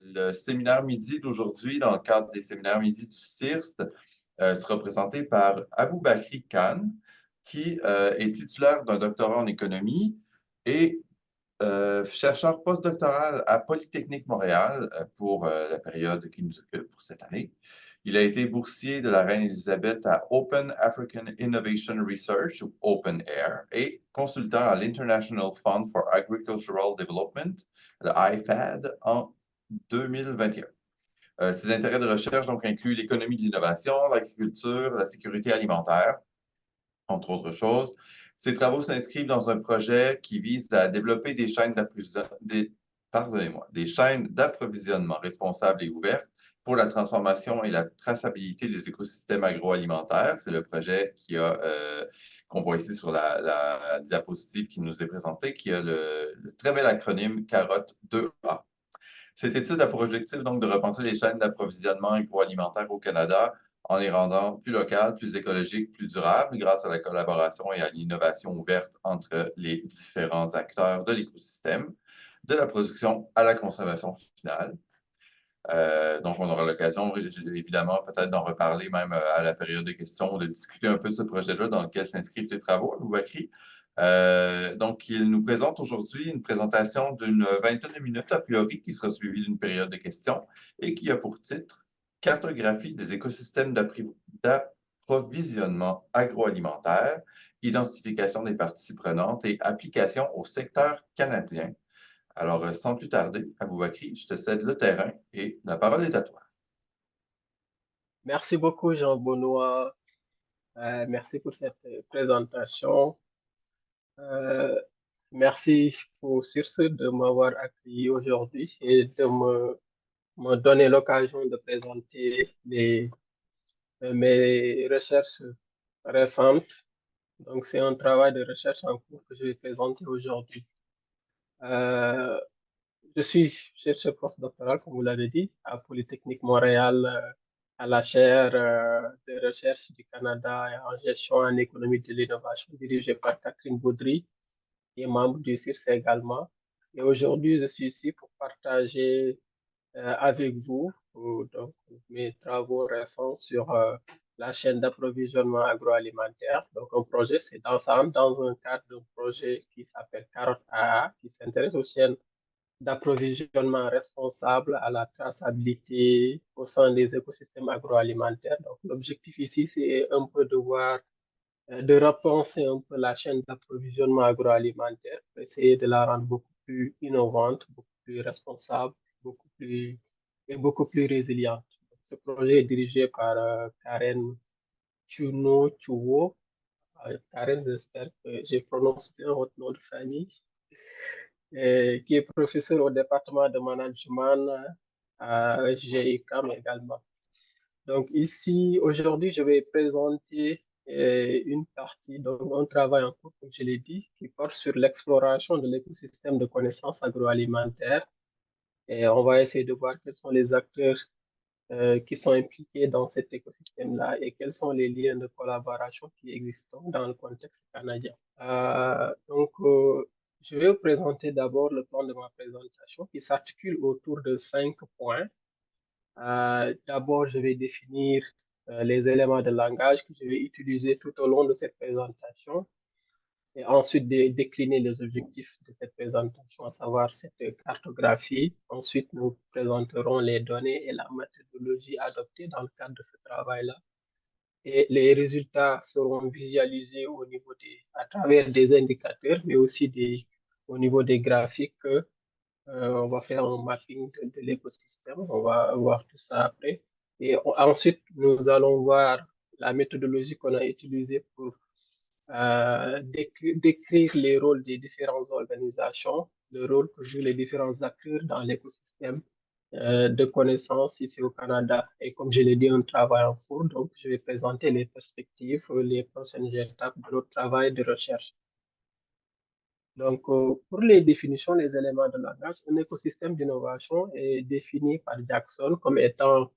Le séminaire midi d'aujourd'hui, dans le cadre des séminaires midi du CIRST, sera présenté par Aboubakry Khan, qui est titulaire d'un doctorat en économie et chercheur postdoctoral à Polytechnique Montréal pour la période qui nous occupe pour cette année. Il a été boursier de la Reine Élisabeth à Open African Innovation Research, ou Open Air, et consultant à l'International Fund for Agricultural Development, le IFAD, en 2021. Ses intérêts de recherche donc incluent l'économie de l'innovation, l'agriculture, la sécurité alimentaire, entre autres choses. Ces travaux s'inscrivent dans un projet qui vise à développer des chaînes d'approvisionnement responsables et ouvertes pour la transformation et la traçabilité des écosystèmes agroalimentaires. C'est le projet qu'on voit ici sur la diapositive qui nous est présentée, qui a le très bel acronyme CAROT 2A. Cette étude a pour objectif donc de repenser les chaînes d'approvisionnement agroalimentaire au Canada en les rendant plus locales, plus écologiques, plus durables grâce à la collaboration et à l'innovation ouverte entre les différents acteurs de l'écosystème, de la production à la consommation finale. Donc, on aura l'occasion, évidemment, peut-être d'en reparler même à la période de questions, de discuter un peu de ce projet-là dans lequel s'inscrivent tes travaux, Aboubakry. Donc, il nous présente aujourd'hui une présentation d'une vingtaine de minutes a priori, qui sera suivie d'une période de questions et qui a pour titre « Cartographie des écosystèmes d'approvisionnement agroalimentaire, identification des parties prenantes et application au secteur canadien ». Alors, sans plus tarder, Aboubakry, je te cède le terrain et la parole est à toi. Merci beaucoup, Jean-Benoît. Merci pour cette présentation. Merci sur ce de m'avoir accueilli aujourd'hui et de me donner l'occasion de présenter mes recherches récentes. Donc, c'est un travail de recherche en cours que je vais présenter aujourd'hui. Euh, je suis chercheur postdoctoral, comme vous l'avez dit, à Polytechnique Montréal, à la chaire de recherche du Canada en gestion en économie de l'innovation, dirigée par Catherine Baudry, qui est membre du CIRS également. Et aujourd'hui, je suis ici pour partager avec vous donc, mes travaux récents sur la chaîne d'approvisionnement agroalimentaire. Donc, un projet, c'est dans un cadre d'un projet qui s'appelle Carotte AA, qui s'intéresse aux chaînes d'approvisionnement responsable à la traçabilité au sein des écosystèmes agroalimentaires. Donc, l'objectif ici, c'est un peu de repenser un peu la chaîne d'approvisionnement agroalimentaire, pour essayer de la rendre beaucoup plus innovante, beaucoup plus responsable, beaucoup plus résiliente. Donc, ce projet est dirigé par Karen Chuno-Chuwo. Karen, j'espère que j'ai prononcé bien votre nom de famille, qui est professeur au département de management à GICAM également. Donc ici, aujourd'hui, je vais présenter une partie d'un travail en cours, comme je l'ai dit, qui porte sur l'exploration de l'écosystème de connaissances agroalimentaires. Et on va essayer de voir quels sont les acteurs qui sont impliqués dans cet écosystème-là et quels sont les liens de collaboration qui existent dans le contexte canadien. Je vais vous présenter d'abord le plan de ma présentation qui s'articule autour de 5 points. D'abord, je vais définir les éléments de langage que je vais utiliser tout au long de cette présentation et ensuite décliner les objectifs de cette présentation, à savoir cette cartographie. Ensuite, nous présenterons les données et la méthodologie adoptée dans le cadre de ce travail-là. Et les résultats seront visualisés à travers des indicateurs, mais aussi au niveau des graphiques. On va faire un mapping de l'écosystème. On va voir tout ça après. Et ensuite, nous allons voir la méthodologie qu'on a utilisée pour décrire les rôles des différentes organisations, le rôle que jouent les différents acteurs dans l'écosystème de connaissances ici au Canada. Et comme je l'ai dit, un travail en cours, donc je vais présenter les perspectives, les prochaines étapes de notre travail de recherche. Donc, pour les définitions, les éléments de langage, un écosystème d'innovation est défini par Jackson comme étant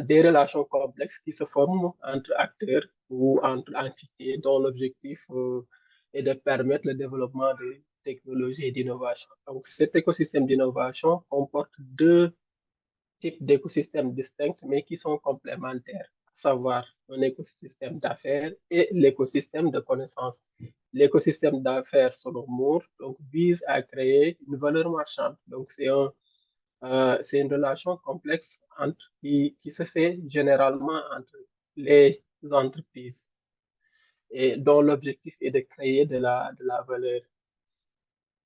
des relations complexes qui se forment entre acteurs ou entre entités dont l'objectif est de permettre le développement technologie et d'innovation. Donc, cet écosystème d'innovation comporte deux types d'écosystèmes distincts, mais qui sont complémentaires, à savoir un écosystème d'affaires et l'écosystème de connaissances. L'écosystème d'affaires, selon Moore, donc, vise à créer une valeur marchande. Donc, c'est une relation complexe qui se fait généralement entre les entreprises et dont l'objectif est de créer de la valeur.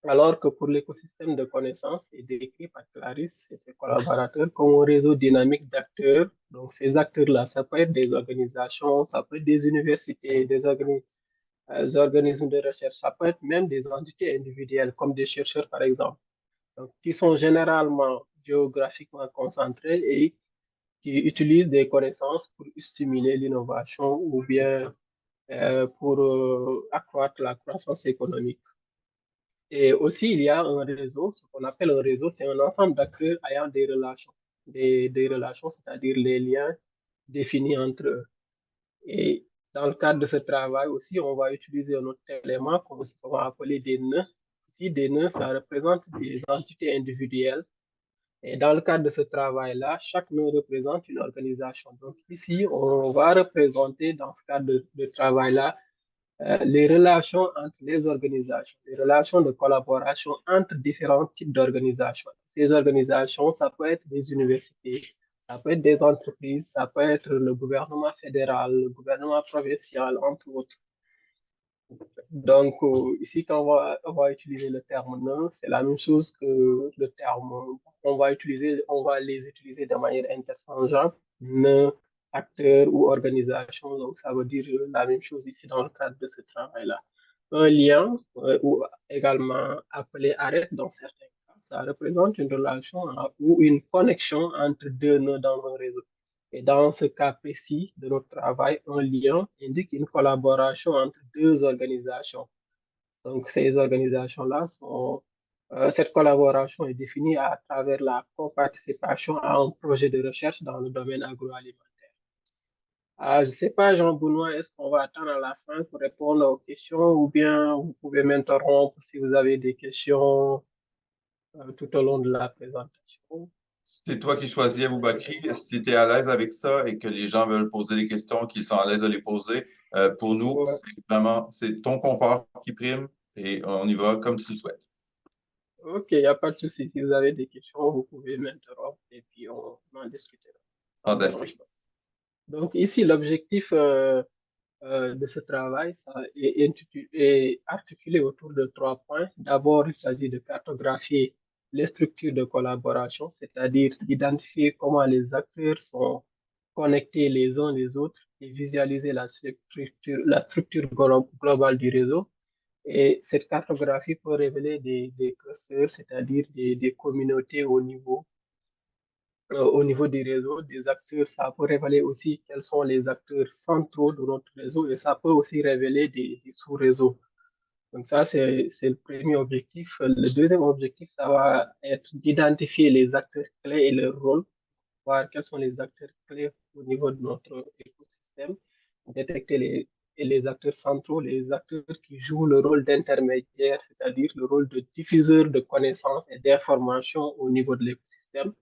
Alors que pour l'écosystème de connaissances est décrit par Clarisse et ses collaborateurs comme un réseau dynamique d'acteurs. Donc, ces acteurs-là, ça peut être des organisations, ça peut être des universités, des organismes de recherche, ça peut être même des entités individuelles, comme des chercheurs, par exemple, donc, qui sont généralement géographiquement concentrés et qui utilisent des connaissances pour stimuler l'innovation ou bien pour accroître la croissance économique. Et aussi, il y a un réseau, ce qu'on appelle un réseau, c'est un ensemble d'acteurs ayant des relations, c'est-à-dire les liens définis entre eux. Et dans le cadre de ce travail aussi, on va utiliser un autre élément qu'on va appeler des nœuds. Ici, des nœuds, ça représente des entités individuelles. Et dans le cadre de ce travail-là, chaque nœud représente une organisation. Donc ici, on va représenter dans ce cadre de travail-là les relations entre les organisations, les relations de collaboration entre différents types d'organisations. Ces organisations, ça peut être des universités, ça peut être des entreprises, ça peut être le gouvernement fédéral, le gouvernement provincial, entre autres. Donc, ici, quand on va utiliser le terme nœud, c'est la même chose que le terme, on va les utiliser de manière interchangeable, nœud, acteur ou organisation. Donc, ça veut dire la même chose ici dans le cadre de ce travail-là. Un lien, ou également appelé arête dans certains cas, ça représente une relation ou une connexion entre deux nœuds dans un réseau. Et dans ce cas précis de notre travail, un lien indique une collaboration entre deux organisations. Donc, ces organisations-là cette collaboration est définie à travers la coparticipation à un projet de recherche dans le domaine agroalimentaire. Je ne sais pas, Jean-Benoît, est-ce qu'on va attendre à la fin pour répondre aux questions ou bien vous pouvez m'interrompre si vous avez des questions tout au long de la présentation. C'est toi qui choisis, Aboubakri. Si tu es à l'aise avec ça et que les gens veulent poser des questions, qu'ils sont à l'aise de les poser, pour nous, Ouais. c'est vraiment, c'est ton confort qui prime et on y va comme tu le souhaites. Ok, il n'y a pas de souci. Si vous avez des questions, vous pouvez m'interrompre et puis on en discutera. Ça me dérange Fantastique. pas. Donc ici, l'objectif de ce travail est articulé autour de trois points. D'abord, il s'agit de cartographier les structures de collaboration, c'est-à-dire d'identifier comment les acteurs sont connectés les uns les autres et visualiser la structure globale du réseau. Et cette cartographie peut révéler des clusters, c'est-à-dire des communautés au niveau du réseau, des acteurs. Ça peut révéler aussi quels sont les acteurs centraux de notre réseau et ça peut aussi révéler des sous-réseaux. Donc ça, c'est le premier objectif. Le deuxième objectif, ça va être d'identifier les acteurs clés et leur rôle, voir quels sont les acteurs clés au niveau de notre écosystème, détecter les acteurs centraux, les acteurs qui jouent le rôle d'intermédiaire, c'est-à-dire le rôle de diffuseur de connaissances et d'informations au niveau de l'écosystème,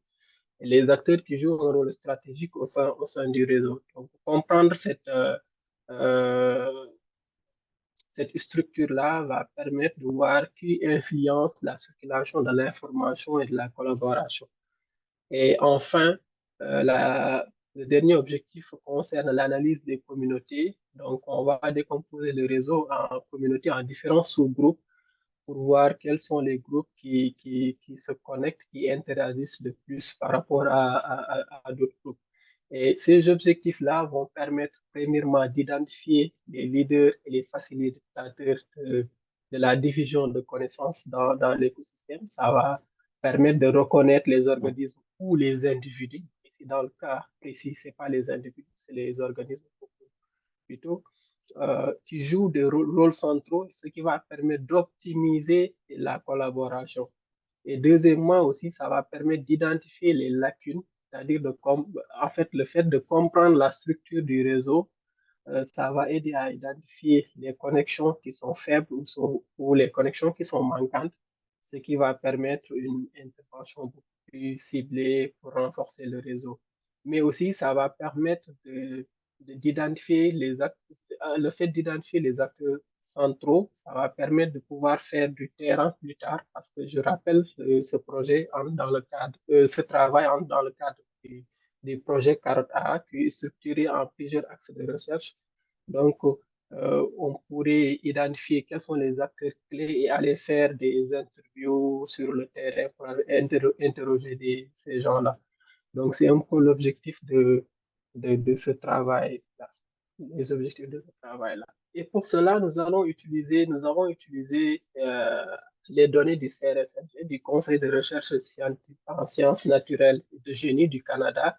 et les acteurs qui jouent un rôle stratégique au sein du réseau. Donc, comprendre euh, cette structure-là va permettre de voir qui influence la circulation de l'information et de la collaboration. Et enfin, le dernier objectif concerne l'analyse des communautés. Donc, on va décomposer le réseau en communautés, en différents sous-groupes pour voir quels sont les groupes qui se connectent, qui interagissent le plus par rapport à d'autres groupes. Et ces objectifs-là vont permettre premièrement d'identifier les leaders et les facilitateurs de la diffusion de connaissances dans l'écosystème. Ça va permettre de reconnaître les organismes ou les individus. Ici, dans le cas précis, ce n'est pas les individus, c'est les organismes plutôt, qui jouent des rôles centraux, ce qui va permettre d'optimiser la collaboration. Et deuxièmement aussi, ça va permettre d'identifier les lacunes, c'est-à-dire en fait, le fait de comprendre la structure du réseau ça va aider à identifier les connexions qui sont faibles ou les connexions qui sont manquantes, ce qui va permettre une intervention beaucoup plus ciblée pour renforcer le réseau. Mais aussi, ça va permettre d'identifier les actes, le fait d'identifier les acteurs centraux, ça va permettre de pouvoir faire du terrain plus tard, parce que je rappelle, ce projet entre dans le cadre, ce travail entre dans le cadre du projet Carotte A, qui est structuré en plusieurs axes de recherche. Donc, on pourrait identifier quels sont les acteurs clés et aller faire des interviews sur le terrain pour interroger ces gens-là. Donc, c'est un peu l'objectif de ce travail-là, les objectifs de ce travail-là. Et pour cela, nous avons utilisé les données du CRSNG, du Conseil de recherche scientifique en sciences naturelles et de génie du Canada,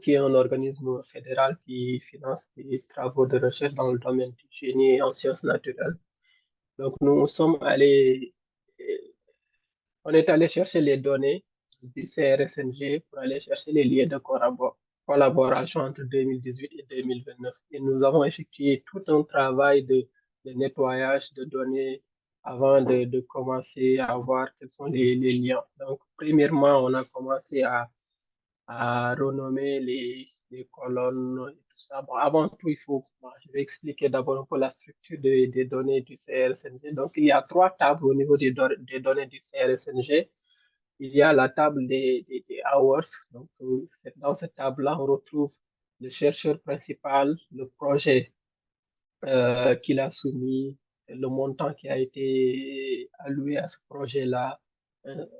qui est un organisme fédéral qui finance des travaux de recherche dans le domaine du génie et en sciences naturelles. Donc, on est allé chercher les données du CRSNG pour aller chercher les liens de collaboration entre 2018 et 2029. Et nous avons effectué tout un travail de nettoyage de données avant de commencer à voir quels sont les liens. Donc, premièrement, on a commencé à renommer les colonnes et tout ça. Bon, avant tout, je vais expliquer d'abord un peu la structure des données du CRSNG. Donc, il y a trois tables au niveau des données du CRSNG. Il y a la table des hours. Donc, dans cette table-là, on retrouve le chercheur principal, le projet qu'il a soumis, le montant qui a été alloué à ce projet-là,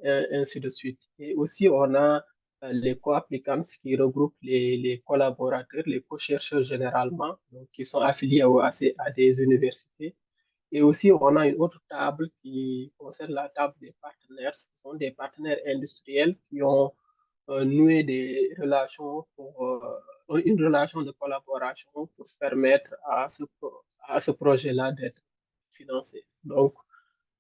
ainsi de suite. Et aussi, on a les co-applicants qui regroupent les collaborateurs, les co-chercheurs généralement, donc, qui sont affiliés à des universités. Et aussi, on a une autre table qui concerne la table des partenaires. Ce sont des partenaires industriels qui ont noué des relations une relation de collaboration pour permettre à ce projet-là d'être financé. Donc,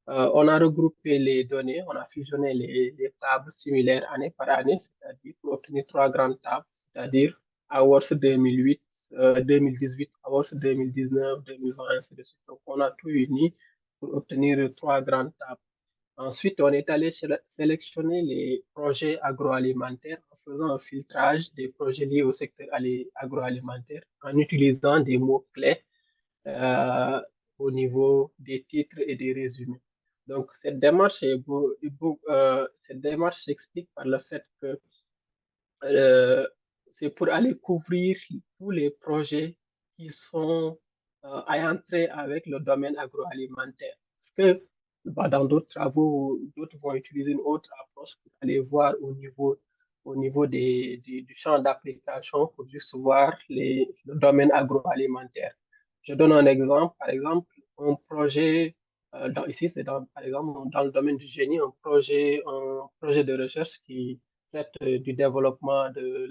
on a regroupé les données, on a fusionné les tables similaires année par année, c'est-à-dire pour obtenir trois grandes tables, c'est-à-dire Awards 2008, 2018, Awards 2019, 2020, ainsi de suite. Donc, on a tout uni pour obtenir trois grandes tables. Ensuite, on est allé sélectionner les projets agroalimentaires en faisant un filtrage des projets liés au secteur agroalimentaire en utilisant des mots-clés euh, au niveau des titres et des résumés. Donc, cette démarche s'explique par le fait que euh, c'est pour aller couvrir tous les projets qui sont ayant trait avec le domaine agroalimentaire. Parce que bah, dans d'autres travaux, d'autres vont utiliser une autre approche pour aller voir au niveau du champ d'application pour juste voir le domaine agroalimentaire. Je donne un exemple. Par exemple, un projet, ici, par exemple, dans le domaine du génie, un projet de recherche qui traite du développement de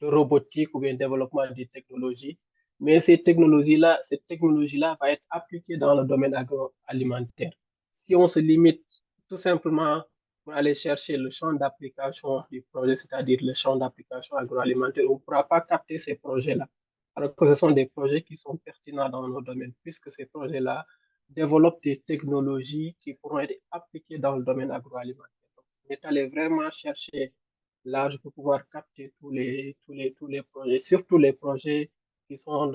robotique ou bien développement des technologies. Mais cette technologie-là va être appliquée dans le domaine agroalimentaire. Si on se limite tout simplement pour aller chercher le champ d'application du projet, c'est-à-dire le champ d'application agroalimentaire, on ne pourra pas capter ces projets-là. Alors que ce sont des projets qui sont pertinents dans nos domaines, puisque ces projets-là développent des technologies qui pourront être appliquées dans le domaine agroalimentaire. Donc, on est allé vraiment chercher large pour pouvoir capter tous les projets, surtout les projets qui sont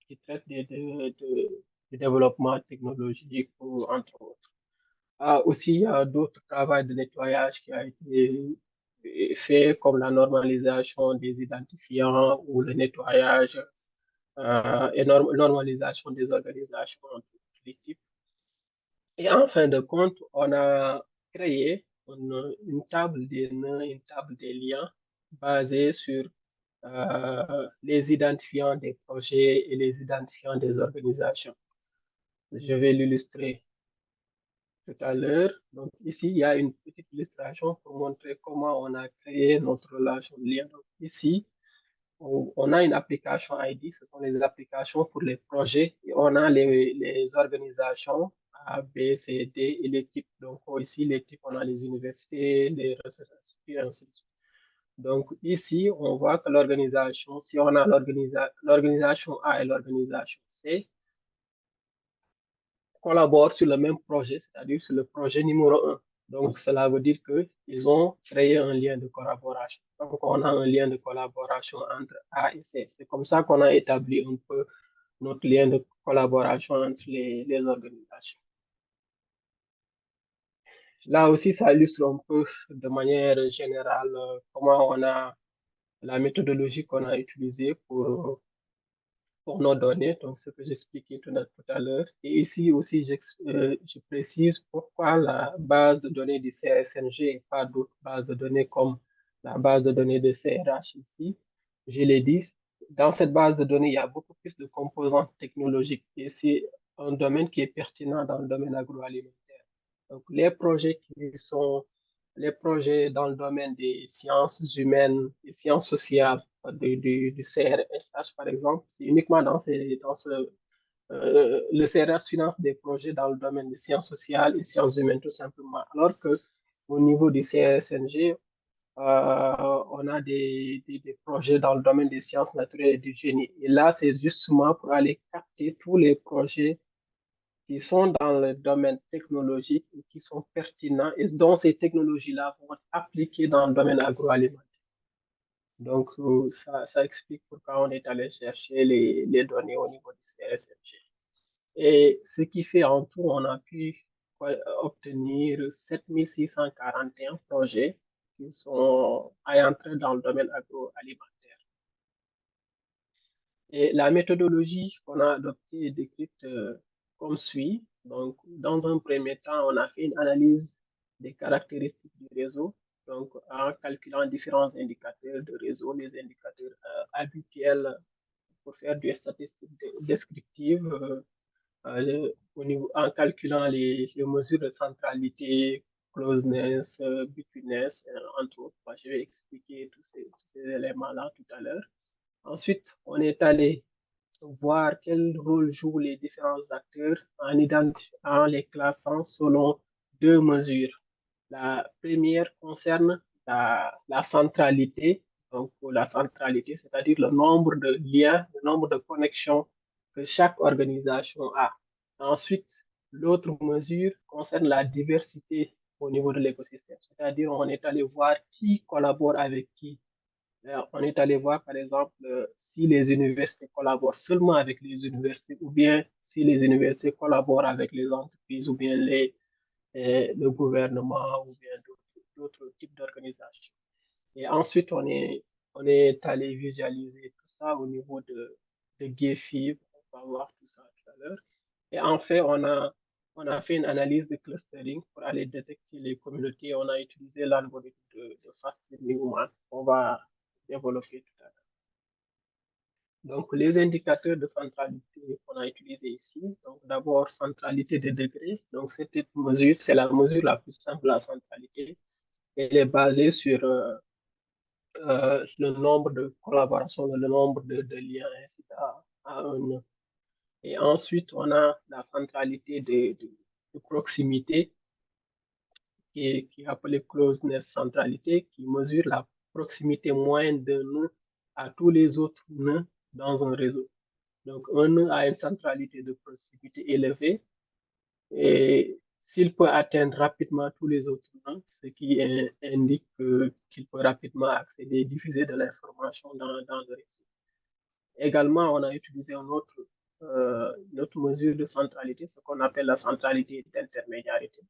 qui traitent du développement technologique, entre autres. Ah, aussi, il y a d'autres travaux de nettoyage qui a été fait, comme la normalisation des identifiants ou le nettoyage et normalisation des organisations de tous les types. Et en fin de compte, on a créé une table des liens basée sur les identifiants des projets et les identifiants des organisations. Je vais l'illustrer tout à l'heure. Donc ici, il y a une petite illustration pour montrer comment on a créé notre relation de lien. Donc ici, on a une application ID, ce sont les applications pour les projets, et on a les organisations A, B, C, D et les types. Donc ici, les types, on a les universités, les research instituts, et ainsi de suite. Donc ici, on voit que l'organisation, si on a l'organisation A et l'organisation C, collaborent sur le même projet, c'est-à-dire sur le projet numéro 1. Donc, cela veut dire qu'ils ont créé un lien de collaboration. Donc, on a un lien de collaboration entre A et C. C'est comme ça qu'on a établi un peu notre lien de collaboration entre les organisations. Là aussi, ça illustre un peu de manière générale comment on a la méthodologie qu'on a utilisée pour nos données, donc ce que j'expliquais tout à l'heure. Et ici aussi, je précise pourquoi la base de données du CSNG et pas d'autres bases de données comme la base de données de CRH ici. Je l'ai dit, dans cette base de données, il y a beaucoup plus de composantes technologiques et c'est un domaine qui est pertinent dans le domaine agroalimentaire. Donc, les projets dans le domaine des sciences humaines, des sciences sociales, du CRSH, par exemple, c'est uniquement le CRH finance des projets dans le domaine des sciences sociales et sciences humaines, tout simplement. Alors que au niveau du CSNG, on a des projets dans le domaine des sciences naturelles et du génie. Et là, c'est justement pour aller capter tous les projets qui sont dans le domaine technologique et qui sont pertinents et dont ces technologies-là vont être appliquées dans le domaine agroalimentaire. Donc, ça explique pourquoi on est allé chercher les données au niveau du CSMG. Et ce qui fait en tout, on a pu obtenir 7641 projets qui sont entrés dans le domaine agroalimentaire. Et la méthodologie qu'on a adoptée est décrite comme suit. Donc, dans un premier temps, on a fait une analyse des caractéristiques du réseau, donc en calculant différents indicateurs de réseau, les indicateurs habituels pour faire des statistiques descriptives en calculant les mesures de centralité, closeness, bitness, entre autres. Je vais expliquer tous ces éléments-là tout à l'heure. Ensuite, on est allé voir quel rôle jouent les différents acteurs en les classant selon deux mesures. La première concerne la centralité, donc la centralité, c'est-à-dire le nombre de liens, le nombre de connexions que chaque organisation a. Ensuite, l'autre mesure concerne la diversité au niveau de l'écosystème, c'est-à-dire on est allé voir qui collabore avec qui. On est allé voir, par exemple, si les universités collaborent seulement avec les universités ou bien si les universités collaborent avec les entreprises ou bien le gouvernement ou bien d'autres types d'organisations. Et ensuite, on est allé visualiser tout ça au niveau de GEFI. On va voir tout ça tout à l'heure. Et enfin, on a fait une analyse de clustering pour aller détecter les communautés. On a utilisé l'algorithme de Fast Newman. On va développer tout à l'heure. Donc, les indicateurs de centralité qu'on a utilisés ici. Donc, d'abord, centralité de degré. Donc, cette mesure, c'est la mesure la plus simple, la centralité. Elle est basée sur le nombre de collaborations, le nombre de liens, ainsi à un nœud. Et ensuite, on a la centralité de proximité, qui est appelée closeness centralité, qui mesure la proximité moyenne d'un nœud à tous les autres nœuds dans un réseau. Donc, un nœud a une centralité de proximité élevée et s'il peut atteindre rapidement tous les autres nœuds, ce qui indique qu'il peut rapidement accéder, diffuser de l'information dans le réseau. Également, on a utilisé une autre mesure de centralité, ce qu'on appelle la centralité d'intermédiarité,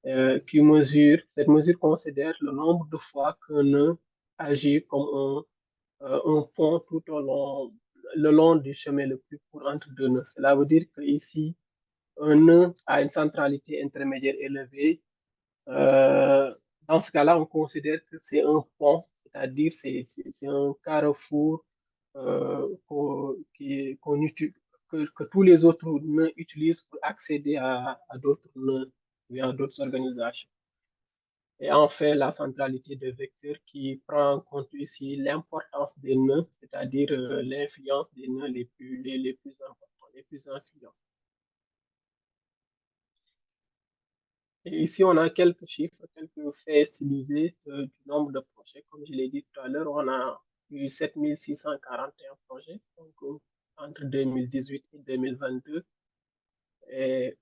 cette mesure considère le nombre de fois qu'un nœud agit comme un pont le long du chemin le plus court entre deux nœuds. Cela veut dire qu'ici, un nœud a une centralité intermédiaire élevée. Euh, Dans ce cas-là, on considère que c'est un pont, c'est-à-dire c'est un carrefour que tous les autres nœuds utilisent pour accéder à d'autres nœuds et à d'autres organisations. Et enfin, la centralité de vecteurs qui prend en compte ici l'importance des nœuds, c'est-à-dire l'influence des nœuds les plus importants, les plus influents. Et ici, on a quelques chiffres, quelques faits stylisés du nombre de projets. Comme je l'ai dit tout à l'heure, on a eu 7641 projets donc, entre 2018 et 2022. Et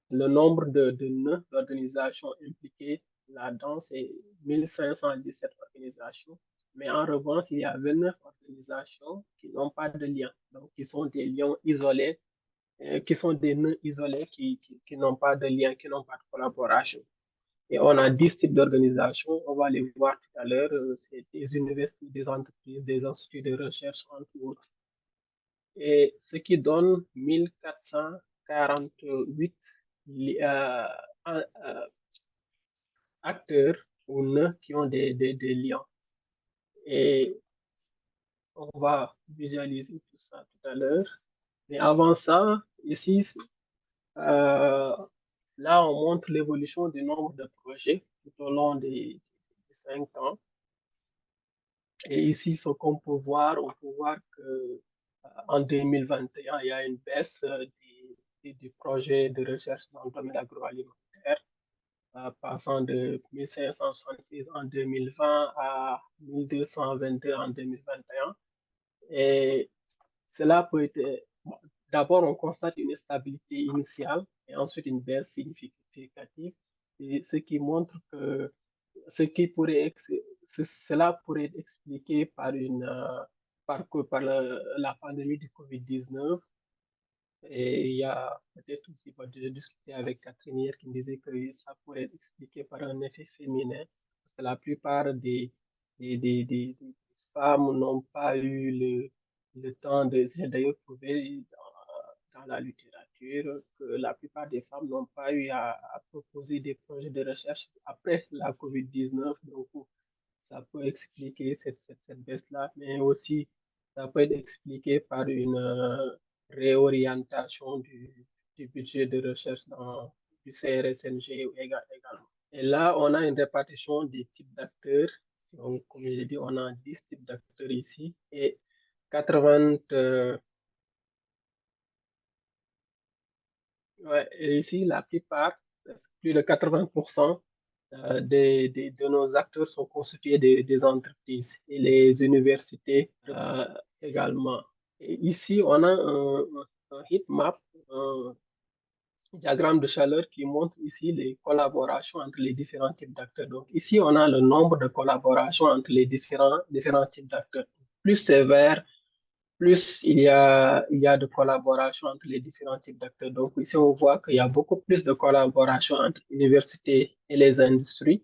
le nombre de nœuds d'organisations impliquées là-dedans, c'est 1517 organisations. Mais en revanche, il y a 29 organisations qui n'ont pas de lien, donc qui sont des liens isolés, qui sont des nœuds isolés qui n'ont pas de lien, qui n'ont pas de collaboration. Et on a 10 types d'organisations, on va les voir tout à l'heure, c'est des universités, des entreprises, des instituts de recherche, entre autres. Et ce qui donne 1448 euh, acteurs ou nœuds qui ont des liens. Et on va visualiser tout ça tout à l'heure. Mais avant ça, ici, euh, là, on montre l'évolution du nombre de projets tout au long des 5 ans. Et ici, ce qu'on peut voir, on peut voir que en 2021, il y a une baisse des projets de recherche dans le domaine agroalimentaire, passant de 1566 en 2020 à 1222 en 2021. Et cela peut être, bon, d'abord, on constate une stabilité initiale et ensuite une baisse significative, et ce qui montre que cela pourrait être expliqué par la pandémie du Covid-19. Et il y a peut-être aussi, j'ai discuté avec Catherine hier qui me disait que ça pourrait être expliqué par un effet féminin, parce que la plupart des femmes n'ont pas eu le temps de. J'ai d'ailleurs trouvé dans la littérature que la plupart des femmes n'ont pas eu à proposer des projets de recherche après la COVID-19. Donc, ça peut expliquer cette baisse-là, mais aussi ça peut être expliqué par une réorientation du budget de recherche du CRSNG également. Et là, on a une répartition des types d'acteurs. Donc, comme je l'ai dit, on a 10 types d'acteurs ici et 80, ouais, et ici, la plupart, plus de 80% de nos acteurs sont constitués des entreprises et les universités également. Et ici, on a un heat map, un diagramme de chaleur qui montre ici les collaborations entre les différents types d'acteurs. Donc ici, on a le nombre de collaborations entre les différents types d'acteurs. Plus c'est vert, plus il y a de collaboration entre les différents types d'acteurs. Donc ici, on voit qu'il y a beaucoup plus de collaboration entre l'université et les industries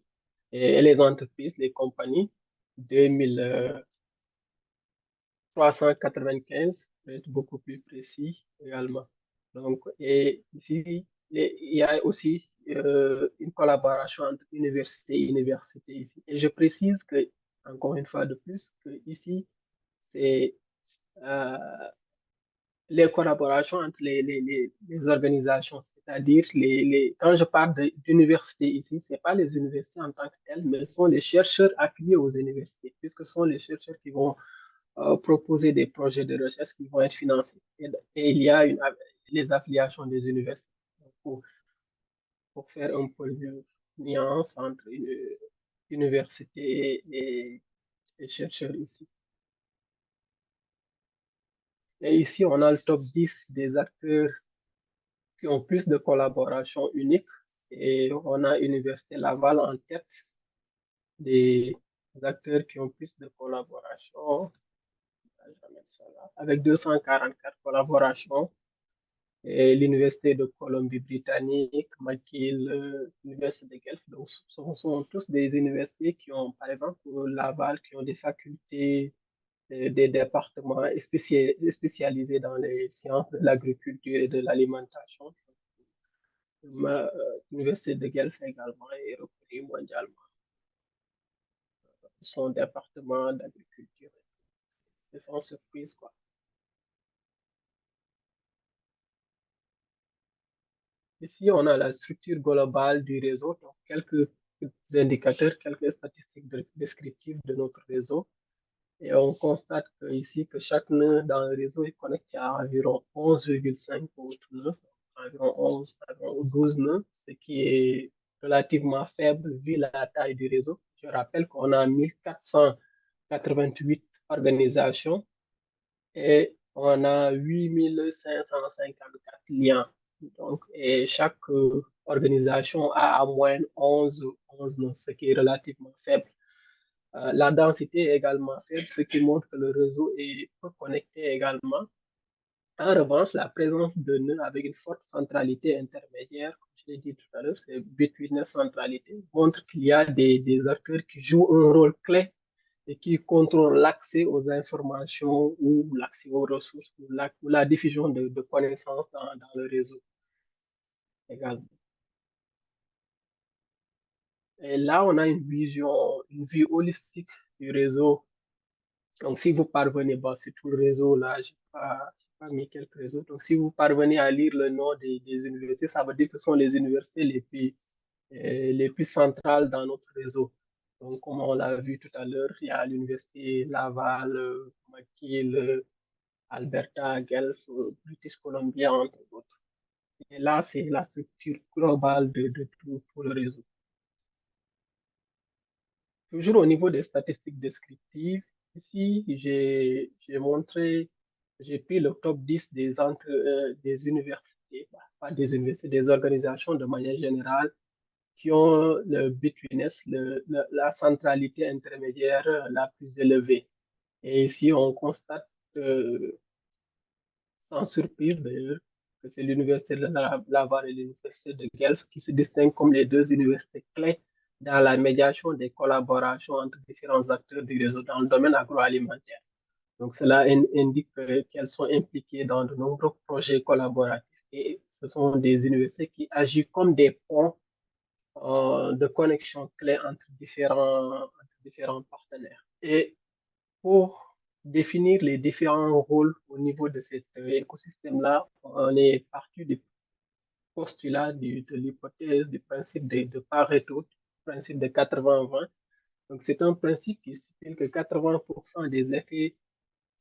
et les entreprises, les compagnies. 2395, pour être beaucoup plus précis également. Donc, et ici, il y a aussi une collaboration entre université et université ici. Et je précise que, encore une fois de plus, que ici, c'est euh, les collaborations entre les organisations, c'est-à-dire quand je parle d'université ici, ce n'est pas les universités en tant que telles, mais ce sont les chercheurs affiliés aux universités, puisque ce sont les chercheurs qui vont proposer des projets de recherche qui vont être financés. Et il y a les affiliations des universités pour, pour faire un peu de nuance entre une université et chercheurs ici. Et ici, on a le top 10 des acteurs qui ont plus de collaborations uniques. Et on a Université Laval en tête des acteurs qui ont plus de collaborations, avec 244 collaborations. Et l'Université de Colombie-Britannique, McGill, l'Université de Guelph. Donc, ce sont tous des universités qui ont, par exemple, Laval, qui ont des facultés, des départements spécialisés dans les sciences de l'agriculture et de l'alimentation. L'Université de Guelph également est reconnue mondialement. Son département d'agriculture. C'est sans surprise, quoi. Ici, on a la structure globale du réseau, donc quelques indicateurs, quelques statistiques descriptives de notre réseau. Et on constate ici que chaque nœud dans le réseau est connecté à environ 11,5 autres nœuds. environ 12 nœuds, ce qui est relativement faible vu la taille du réseau. Je rappelle qu'on a 1488 organisations et on a 8554 liens. Donc, et chaque organisation a à moins 11 nœuds, ce qui est relativement faible. La densité est également faible, ce qui montre que le réseau est peu connecté également. En revanche, la présence de nœuds avec une forte centralité intermédiaire, comme je l'ai dit tout à l'heure, c'est Bitwitness centralité, montre qu'il y a des acteurs qui jouent un rôle clé et qui contrôlent l'accès aux informations ou l'accès aux ressources ou la diffusion de connaissances dans le réseau également. Et là, on a une vue holistique du réseau. Donc, si vous parvenez, bon, c'est tout le réseau là, je n'ai pas mis quelques réseaux. Donc, si vous parvenez à lire le nom des universités, ça veut dire que ce sont les universités les plus centrales dans notre réseau. Donc, comme on l'a vu tout à l'heure, il y a l'université Laval, McGill, Alberta, Guelph, British Columbia, entre autres. Et là, c'est la structure globale de tout le réseau. Toujours au niveau des statistiques descriptives, ici, j'ai pris le top 10 des universités, bah, pas des universités, des organisations de manière générale qui ont le betweenness, la centralité intermédiaire la plus élevée. Et ici, on constate, sans surprise d'ailleurs, que c'est l'université de Laval et l'université de Guelph qui se distinguent comme les deux universités clés dans la médiation des collaborations entre différents acteurs du réseau dans le domaine agroalimentaire. Donc, cela indique qu'elles sont impliquées dans de nombreux projets collaboratifs et ce sont des universités qui agissent comme des ponts de connexion clés entre différents partenaires. Et pour définir les différents rôles au niveau de cet écosystème-là, on est parti du postulat de l'hypothèse du principe de Pareto, principe de 80-20. Donc, c'est un principe qui stipule que 80% des effets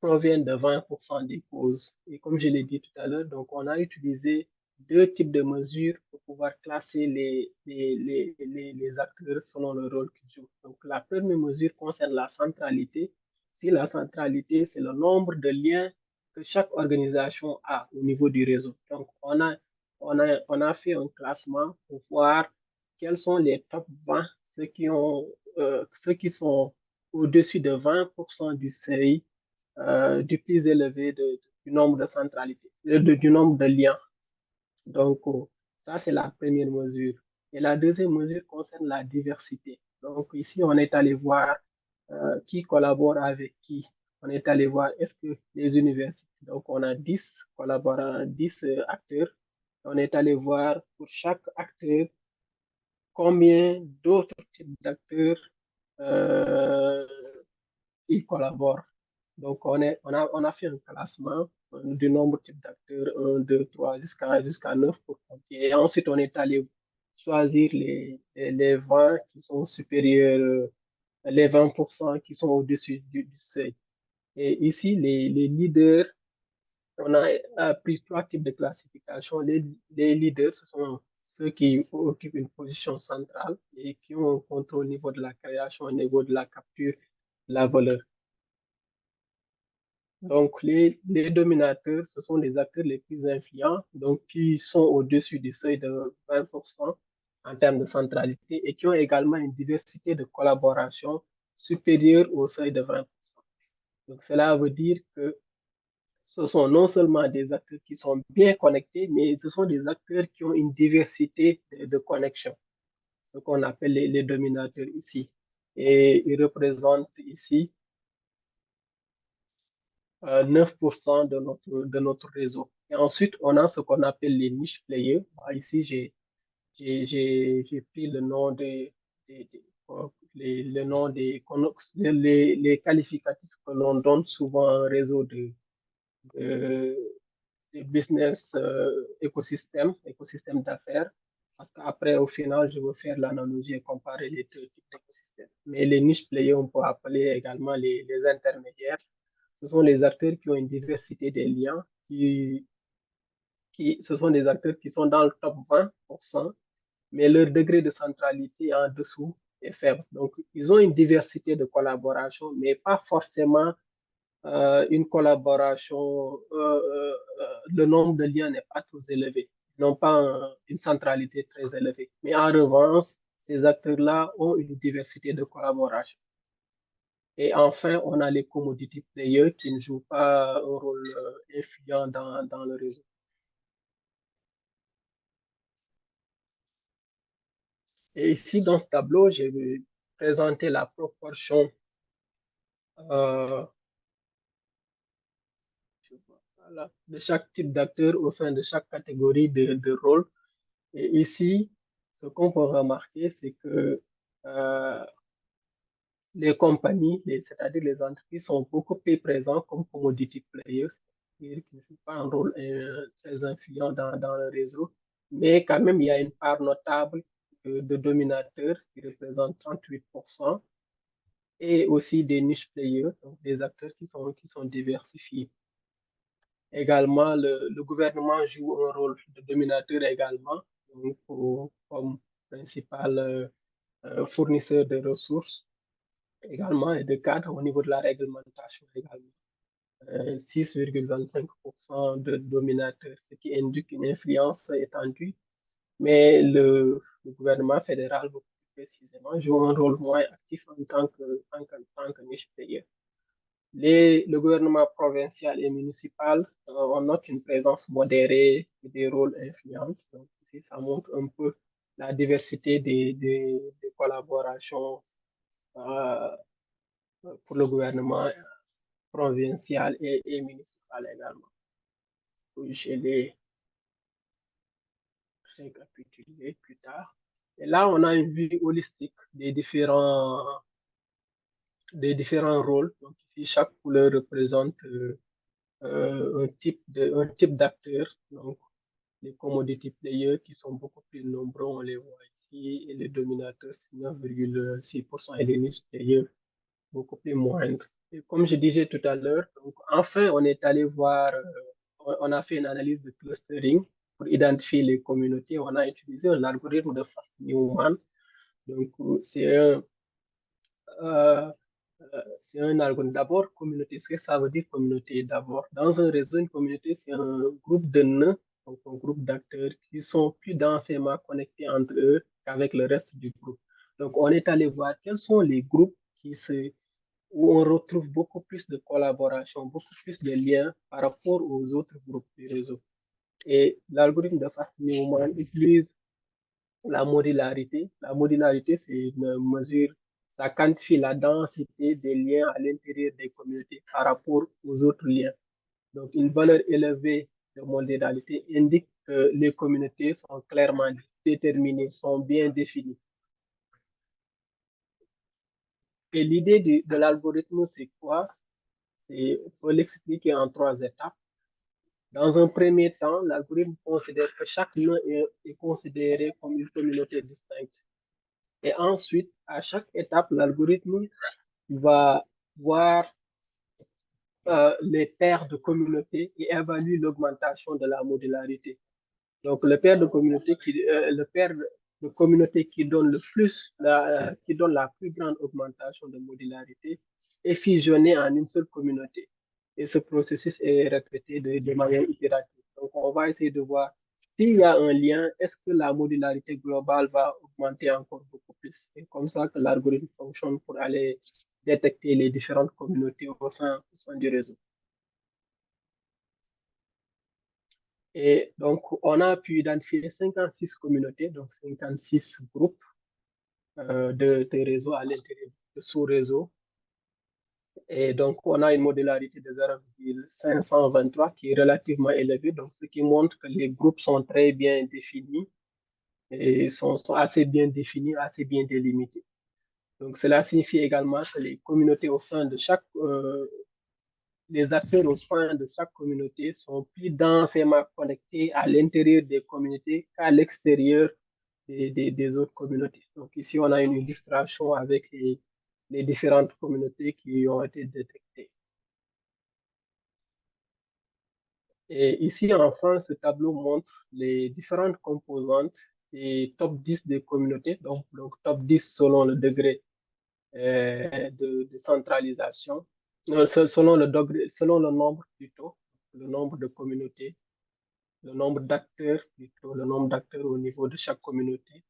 proviennent de 20% des causes. Et comme je l'ai dit tout à l'heure, donc on a utilisé deux types de mesures pour pouvoir classer les acteurs selon le rôle qu'ils jouent. Donc la première mesure concerne la centralité. Si la centralité, c'est le nombre de liens que chaque organisation a au niveau du réseau. Donc on a fait un classement pour voir quels sont les top 20, ceux qui sont au-dessus de 20% du seuil du plus élevé du nombre de centralités, du nombre de liens. Donc, ça, c'est la première mesure. Et la deuxième mesure concerne la diversité. Donc, ici, on est allé voir qui collabore avec qui. On est allé voir est-ce que les universités, donc on a 10 collaborants, 10 acteurs. On est allé voir pour chaque acteur combien d'autres types d'acteurs euh, ils collaborent. Donc, on a fait un classement du nombre de types d'acteurs, 1, 2, 3, jusqu'à 9 pour compter. Et ensuite, on est allé choisir les 20 qui sont supérieurs, les 20% qui sont au-dessus du seuil. Et ici, les leaders, on a pris trois types de classification. Les leaders, ce sont ceux qui occupent une position centrale et qui ont un contrôle au niveau de la création, au niveau de la capture, de la valeur. Donc, les dominateurs, ce sont les acteurs les plus influents, donc qui sont au-dessus du seuil de 20% en termes de centralité et qui ont également une diversité de collaboration supérieure au seuil de 20%. Donc, cela veut dire que ce sont non seulement des acteurs qui sont bien connectés, mais ce sont des acteurs qui ont une diversité de connexions, ce qu'on appelle les dominateurs ici. Et ils représentent ici 9% de notre réseau. Et ensuite, on a ce qu'on appelle les niche players. Ici, j'ai pris le nom le nom les qualificatifs que l'on donne souvent à un réseau de, de business écosystème d'affaires. Parce qu'après, au final, je veux faire l'analogie et comparer les deux types d'écosystèmes. Mais les niche players, on peut appeler également les intermédiaires. Ce sont les acteurs qui ont une diversité des liens, qui ce sont des acteurs qui sont dans le top 20%, mais leur degré de centralité en dessous est faible. Donc, ils ont une diversité de collaboration, mais pas forcément une collaboration, le nombre de liens n'est pas trop élevé, ils n'ont pas une centralité très élevée. Mais en revanche, ces acteurs-là ont une diversité de collaboration. Et enfin, on a les commodity players qui ne jouent pas un rôle influent dans le réseau. Et ici, dans ce tableau, je vais présenter la proportion euh, voilà, de chaque type d'acteur au sein de chaque catégorie de rôle. Et ici, ce qu'on peut remarquer, c'est que euh, les compagnies, c'est-à-dire les entreprises, sont beaucoup plus présentes comme commodity players, c'est-à-dire qui ne jouent pas un rôle très influent dans le réseau. Mais quand même, il y a une part notable de dominateurs qui représentent 38%, et aussi des niche players, donc des acteurs qui sont diversifiés. Également, le gouvernement joue un rôle de dominateur également, donc comme principal fournisseur de ressources également et de cadre au niveau de la réglementation également. 6,25% de dominateurs, ce qui indique une influence étendue, mais le gouvernement fédéral, beaucoup plus précisément, joue un rôle moins actif en tant que niche player. Le gouvernement provincial et municipal, on note une présence modérée et des rôles influents. Donc, ici, ça montre un peu la diversité des collaborations euh, pour le gouvernement provincial et municipal également. Je l'ai récapitulé plus tard. Et là, on a une vue holistique des différents rôles. Donc, ici, chaque couleur représente un type d'acteur. Donc, les commodity players qui sont beaucoup plus nombreux, on les voit ici, et les dominateurs, c'est 9,6%, et les niche players, beaucoup plus moindres. Et comme je disais tout à l'heure, donc, enfin, on est allé voir, on a fait une analyse de clustering pour identifier les communautés. On a utilisé un algorithme de Fast Newman. Donc, euh, c'est un algorithme. D'abord, communauté, ce que ça veut dire communauté? D'abord, dans un réseau, une communauté, c'est un groupe de nœuds, donc un groupe d'acteurs qui sont plus densément connectés entre eux qu'avec le reste du groupe. Donc, on est allé voir quels sont les groupes où on retrouve beaucoup plus de collaboration, beaucoup plus de liens par rapport aux autres groupes du réseau. Et l'algorithme de Fast Newman utilise la modularité. La modularité, c'est une mesure, ça quantifie la densité des liens à l'intérieur des communautés par rapport aux autres liens. Donc, une valeur élevée de modularité indique que les communautés sont clairement déterminées, sont bien définies. Et l'idée de l'algorithme, c'est quoi? Il faut l'expliquer en 3 étapes. Dans un premier temps, l'algorithme considère que chaque lien est considéré comme une communauté distincte. Et ensuite, à chaque étape, l'algorithme va voir les paires de communautés et évalue l'augmentation de la modularité. Donc, le paire de communauté qui donne le plus, qui donne la plus grande augmentation de modularité est fusionné en une seule communauté. Et ce processus est répété de manière itérative. Donc, on va essayer de voir s'il y a un lien, est-ce que la modularité globale va augmenter encore beaucoup plus? C'est comme ça que l'algorithme fonctionne pour aller détecter les différentes communautés au sein du réseau. Et donc, on a pu identifier 56 communautés, donc 56 groupes de réseaux à l'intérieur de sous-réseaux. Et donc, on a une modularité de 0,523 qui est relativement élevée, donc ce qui montre que les groupes sont très bien définis et sont assez bien définis, assez bien délimités. Donc, cela signifie également que les communautés au sein de les acteurs au sein de chaque communauté sont plus densément connectés à l'intérieur des communautés qu'à l'extérieur des autres communautés. Donc ici, on a une illustration avec les différentes communautés qui ont été détectées. Et ici, en France, ce tableau montre les différentes composantes et top 10 des communautés, donc top 10 selon le degré de centralisation, selon le nombre plutôt, le nombre de communautés, le nombre d'acteurs plutôt, le nombre d'acteurs au niveau de chaque communauté,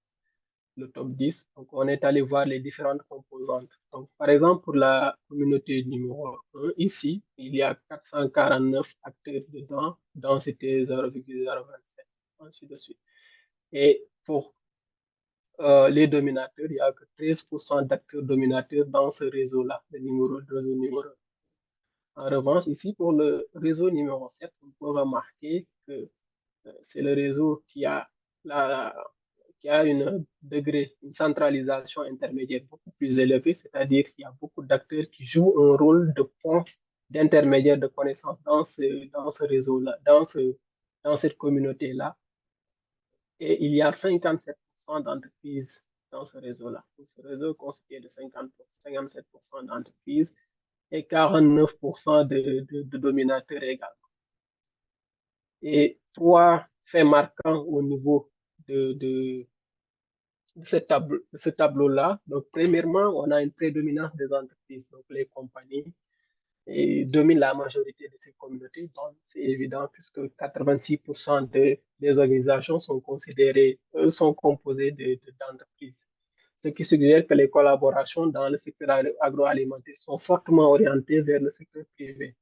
le top 10. Donc, on est allé voir les différentes composantes. Donc, par exemple, pour la communauté numéro 1, ici, il y a 449 acteurs dedans. Dans c'était 0,027, ainsi de suite. Et pour les dominateurs, il n'y a que 13% d'acteurs dominateurs dans ce réseau-là, le réseau numéro 1. En revanche, ici, pour le réseau numéro 7, on peut remarquer que c'est le réseau la, qui a une centralisation intermédiaire beaucoup plus élevée, c'est-à-dire qu'il y a beaucoup d'acteurs qui jouent un rôle de pont d'intermédiaire de connaissances dans ce réseau-là, dans cette communauté-là. Et il y a 57% d'entreprises dans ce réseau-là. Ce réseau est constitué de 57% d'entreprises et 49% de dominateurs également. Et trois faits marquants au niveau de ce tableau-là. Donc, premièrement, on a une prédominance des entreprises, donc les compagnies, et dominent la majorité de ces communautés. Donc, c'est évident puisque 86% des organisations sont considérées, sont composées d'entreprises. Ce qui suggère que les collaborations dans le secteur agroalimentaire sont fortement orientées vers le secteur privé.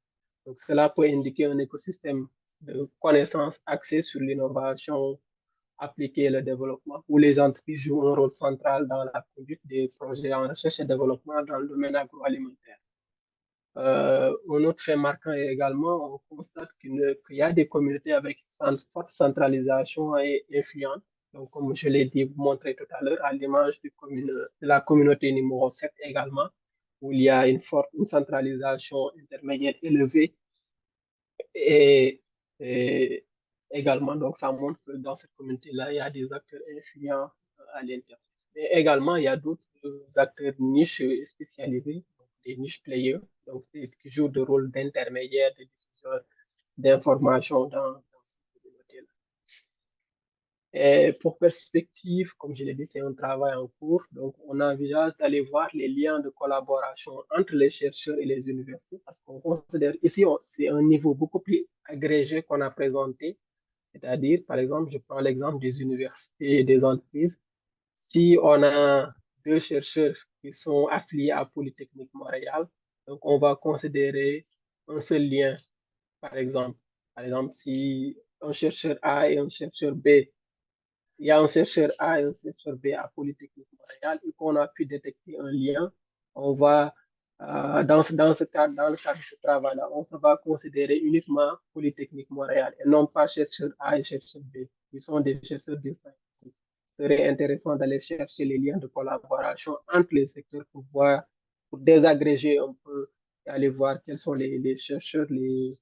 Donc, cela peut indiquer un écosystème de connaissances axé sur l'innovation, appliquer le développement, où les entreprises jouent un rôle central dans la conduite des projets en recherche et développement dans le domaine agroalimentaire. Un autre fait marquant est également, on constate qu'il y a des communautés avec une forte centralisation et influence. Donc, comme je l'ai dit, montré tout à l'heure, à l'image de la communauté numéro 7 également, où il y a une centralisation intermédiaire élevée et, et également, donc ça montre que dans cette communauté-là, il y a des acteurs influents à l'intérieur. Mais également, il y a d'autres acteurs niches spécialisés, donc des niche players, donc qui jouent le rôle d'intermédiaire, de diffuseurs d'informations dans cette communauté-là. Et pour perspective, comme je l'ai dit, c'est un travail en cours. Donc, on envisage d'aller voir les liens de collaboration entre les chercheurs et les universités parce qu'on considère ici, c'est un niveau beaucoup plus agrégé qu'on a présenté. C'est-à-dire, par exemple, je prends l'exemple des universités et des entreprises. Si on a deux chercheurs qui sont affiliés à Polytechnique Montréal, donc on va considérer un seul lien, par exemple. Par exemple, si un chercheur A et un chercheur B, il y a un chercheur A et un chercheur B à Polytechnique Montréal et qu'on a pu détecter un lien, on va, dans le cadre de ce travail-là, on va considérer uniquement Polytechnique Montréal et non pas chercheur A et chercheur B, qui sont des chercheurs distincts. Ce serait intéressant d'aller chercher les liens de collaboration entre les secteurs pour désagréger un peu et aller voir quels sont les chercheurs, les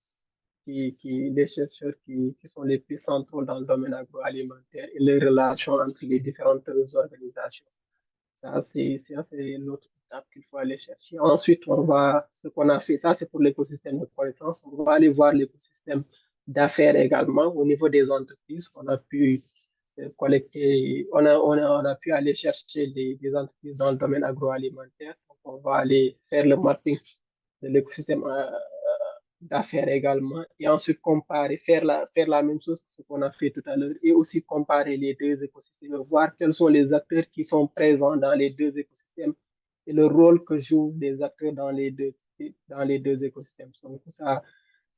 chercheurs qui sont les plus centraux dans le domaine agroalimentaire et les relations entre les différentes organisations. Ça, c'est l'autre étape qu'il faut aller chercher. Ensuite, ce qu'on a fait, ça, c'est pour l'écosystème de connaissances. On va aller voir l'écosystème d'affaires également. Au niveau des entreprises, on a pu collecter, on a pu aller chercher des entreprises dans le domaine agroalimentaire. Donc, on va aller faire le mapping de l'écosystème d'affaires également et ensuite comparer, faire la même chose que ce qu'on a fait tout à l'heure et aussi comparer les deux écosystèmes, voir quels sont les acteurs qui sont présents dans les deux écosystèmes et le rôle que jouent les acteurs dans les deux écosystèmes. Donc ça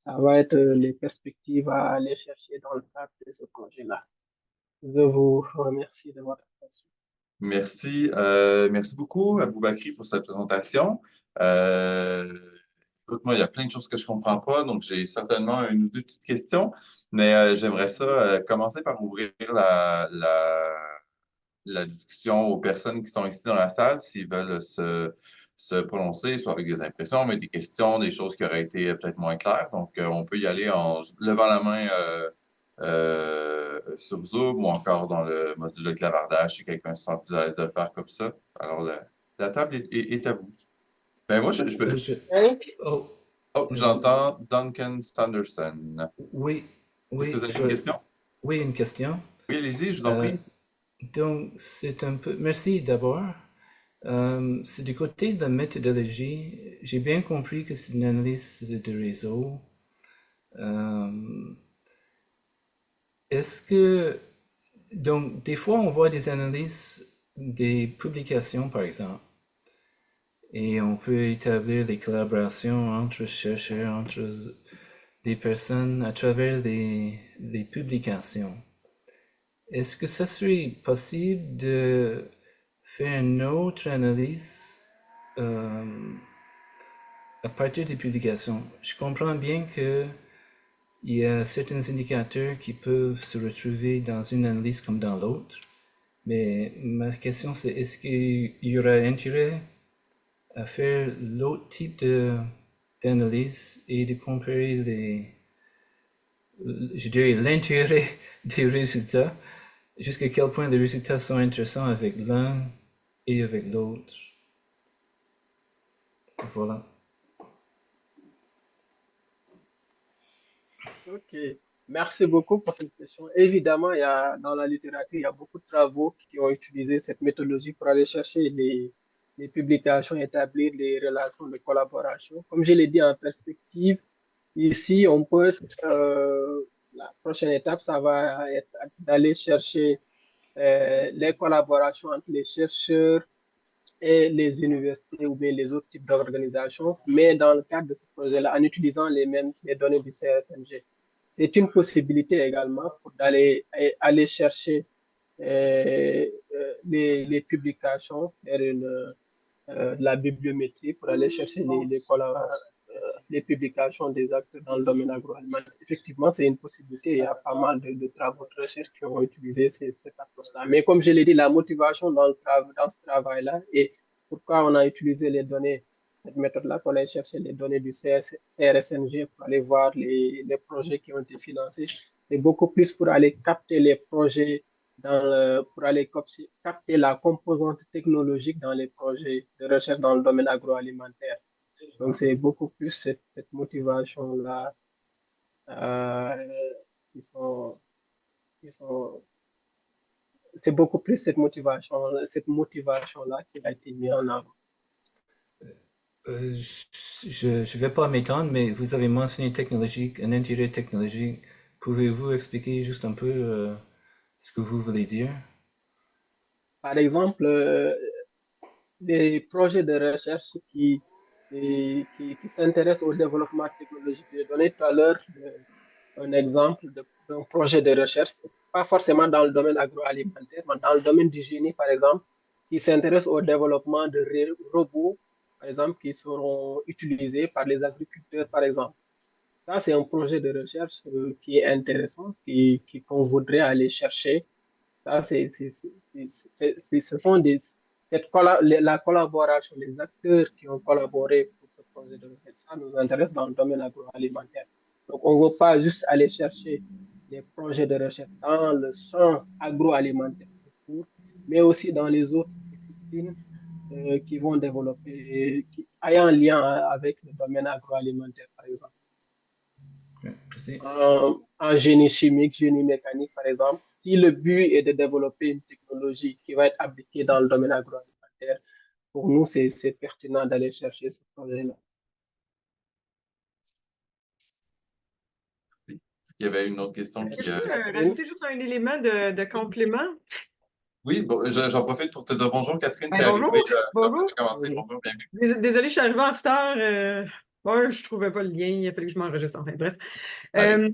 va être les perspectives à aller chercher dans le cadre de ce projet-là. Je vous remercie de votre attention. Merci. Merci beaucoup, Aboubakry, pour cette présentation. Écoute, moi, il y a plein de choses que je ne comprends pas, donc j'ai certainement une ou deux petites questions, mais j'aimerais ça commencer par ouvrir la discussion aux personnes qui sont ici dans la salle, s'ils veulent se prononcer, soit avec des impressions, mais des questions, des choses qui auraient été peut-être moins claires. Donc, on peut y aller en levant la main sur Zoom ou encore dans le module de clavardage si quelqu'un se sent plus à l'aise de le faire comme ça. Alors, la table est à vous. Ben moi, je peux... Oh, Oh, j'entends Duncan Sanderson. Oui, Est-ce que oui, vous avez une question? oui, une question. Oui, allez-y, je vous en prie. Donc, c'est un peu... Merci d'abord. C'est du côté de la méthodologie. J'ai bien compris que c'est une analyse de réseau. Est-ce que... Donc, des fois, on voit des analyses des publications, par exemple, et on peut établir des collaborations entre chercheurs, entre des personnes à travers les publications. Est-ce que ça serait possible de faire une autre analyse à partir des publications? Je comprends bien que il y a certains indicateurs qui peuvent se retrouver dans une analyse comme dans l'autre, mais ma question c'est est-ce qu'il y aura intérêt à faire l'autre type d'analyse et de comparer je dirais l'intérêt des résultats, jusqu'à quel point les résultats sont intéressants avec l'un et avec l'autre. Voilà. Ok, merci beaucoup pour cette question. Évidemment, dans la littérature, il y a beaucoup de travaux qui ont utilisé cette méthodologie pour aller chercher les publications, établir les relations de collaboration. Comme je l'ai dit en perspective, ici, la prochaine étape, ça va être d'aller chercher les collaborations entre les chercheurs et les universités ou bien les autres types d'organisations, mais dans le cadre de ce projet-là, en utilisant les données du CSMG. C'est une possibilité également pour aller chercher les publications, faire de la bibliométrie pour aller chercher les publications des acteurs dans le domaine agroalimentaire. Effectivement, c'est une possibilité. Il y a pas mal de travaux de recherche qui ont utilisé cette approche-là. Mais comme je l'ai dit, la motivation dans ce travail-là et pourquoi on a utilisé les données, cette méthode-là, pour aller chercher les données du CRSNG pour aller voir les projets qui ont été financés, c'est beaucoup plus pour aller capter les projets pour aller capter la composante technologique dans les projets de recherche dans le domaine agroalimentaire. Donc, c'est beaucoup plus cette motivation-là euh, qui sont, qui sont, c'est beaucoup plus cette motivation-là qui a été mise en avant. Je ne vais pas m'étendre, mais vous avez mentionné technologique, un intérêt technologique. Pouvez-vous expliquer juste un peu ce que vous voulez dire? Par exemple, des projets de recherche qui s'intéressent au développement technologique. J'ai donné tout à l'heure un exemple d'un projet de recherche, pas forcément dans le domaine agroalimentaire, mais dans le domaine du génie, par exemple, qui s'intéresse au développement de robots, par exemple, qui seront utilisés par les agriculteurs, par exemple. Ça, c'est un projet de recherche qui est intéressant, qu'on voudrait aller chercher. Ça, ce sont la collaboration, les acteurs qui ont collaboré pour ce projet de recherche, ça nous intéresse dans le domaine agroalimentaire. Donc, on ne veut pas juste aller chercher des projets de recherche dans le champ agroalimentaire, mais aussi dans les autres disciplines qui vont développer, qui ayant un lien avec le domaine agroalimentaire, par exemple. Merci. En génie chimique, génie mécanique, par exemple, si le but est de développer une technologie qui va être appliquée dans le domaine agroalimentaire, pour nous, c'est pertinent d'aller chercher ce projet-là. Merci. Est-ce qu'il y avait une autre question Est-ce que qui... je peux rajouter juste un élément de complément? Oui, bon, j'en profite pour te dire bonjour, Catherine, qui est Bonjour. arrivée. Personne Bonjour. n'a commencé. Bonjour, bienvenue. Désolée, je suis arrivée en retard. Je ne trouvais pas le lien. Il a fallu que je m'enregistre. Enfin, bref. Allez.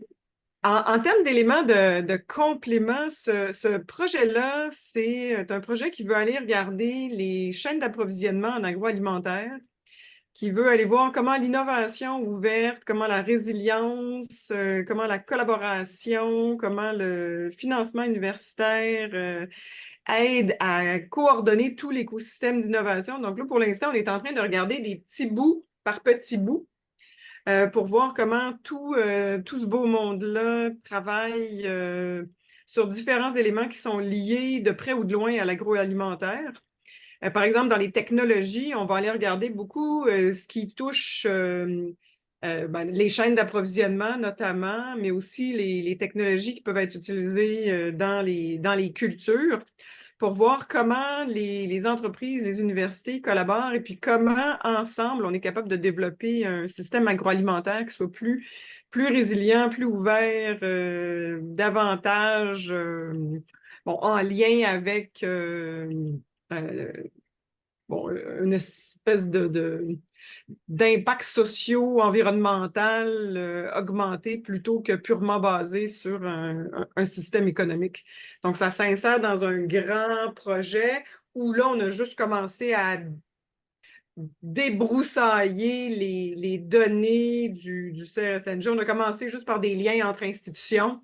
En termes d'éléments de complément, ce projet-là, c'est un projet qui veut aller regarder les chaînes d'approvisionnement en agroalimentaire, qui veut aller voir comment l'innovation ouverte, comment la résilience, comment la collaboration, comment le financement universitaire aide à coordonner tout l'écosystème d'innovation. Donc là, pour l'instant, on est en train de regarder des petits bouts par petits bouts pour voir comment tout ce beau monde-là travaille sur différents éléments qui sont liés de près ou de loin à l'agroalimentaire. Par exemple, dans les technologies, on va aller regarder beaucoup ce qui touche les chaînes d'approvisionnement notamment, mais aussi les technologies qui peuvent être utilisées dans les cultures pour voir comment les entreprises, les universités collaborent et puis comment, ensemble, on est capable de développer un système agroalimentaire qui soit plus résilient, plus ouvert, davantage en lien avec une espèce d'impact socio-environnemental augmenté plutôt que purement basé sur un système économique. Donc, ça s'insère dans un grand projet où là, on a juste commencé à débroussailler les données du CRSNG. On a commencé juste par des liens entre institutions.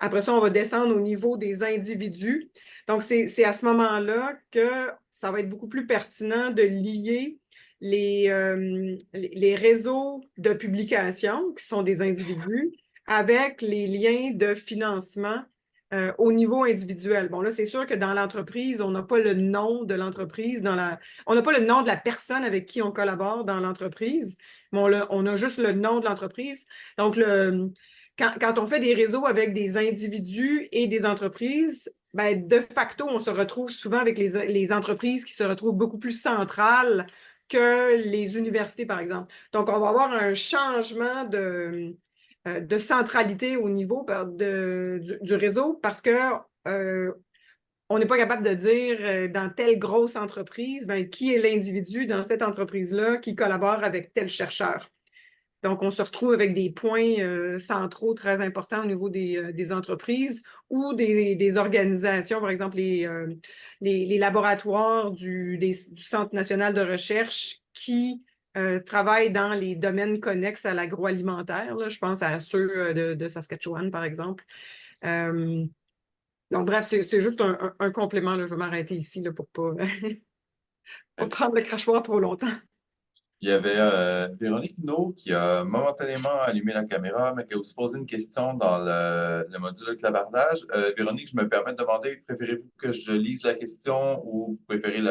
Après ça, on va descendre au niveau des individus. Donc, c'est à ce moment-là que ça va être beaucoup plus pertinent de lier les réseaux de publication, qui sont des individus, avec les liens de financement au niveau individuel. Bon, là, c'est sûr que dans l'entreprise, on n'a pas le nom de l'entreprise, on n'a pas le nom de la personne avec qui on collabore dans l'entreprise, mais on a juste le nom de l'entreprise. Donc, quand on fait des réseaux avec des individus et des entreprises, ben, de facto, on se retrouve souvent avec les entreprises qui se retrouvent beaucoup plus centrales que les universités, par exemple. Donc, on va avoir un changement de centralité au niveau du réseau parce que on n'est pas capable de dire dans telle grosse entreprise, ben, qui est l'individu dans cette entreprise-là qui collabore avec tel chercheur. Donc, on se retrouve avec des points centraux très importants au niveau des entreprises ou des organisations, par exemple les laboratoires du Centre national de recherche qui travaillent dans les domaines connexes à l'agroalimentaire. Je pense à ceux de Saskatchewan, par exemple. Donc, bref, c'est juste un complément. Là. Je vais m'arrêter ici là, pour ne pas prendre le crachoir trop longtemps. Il y avait Véronique No qui a momentanément allumé la caméra, mais qui a aussi posé une question dans le module de clavardage. Véronique, je me permets de demander, préférez-vous que je lise la question ou vous préférez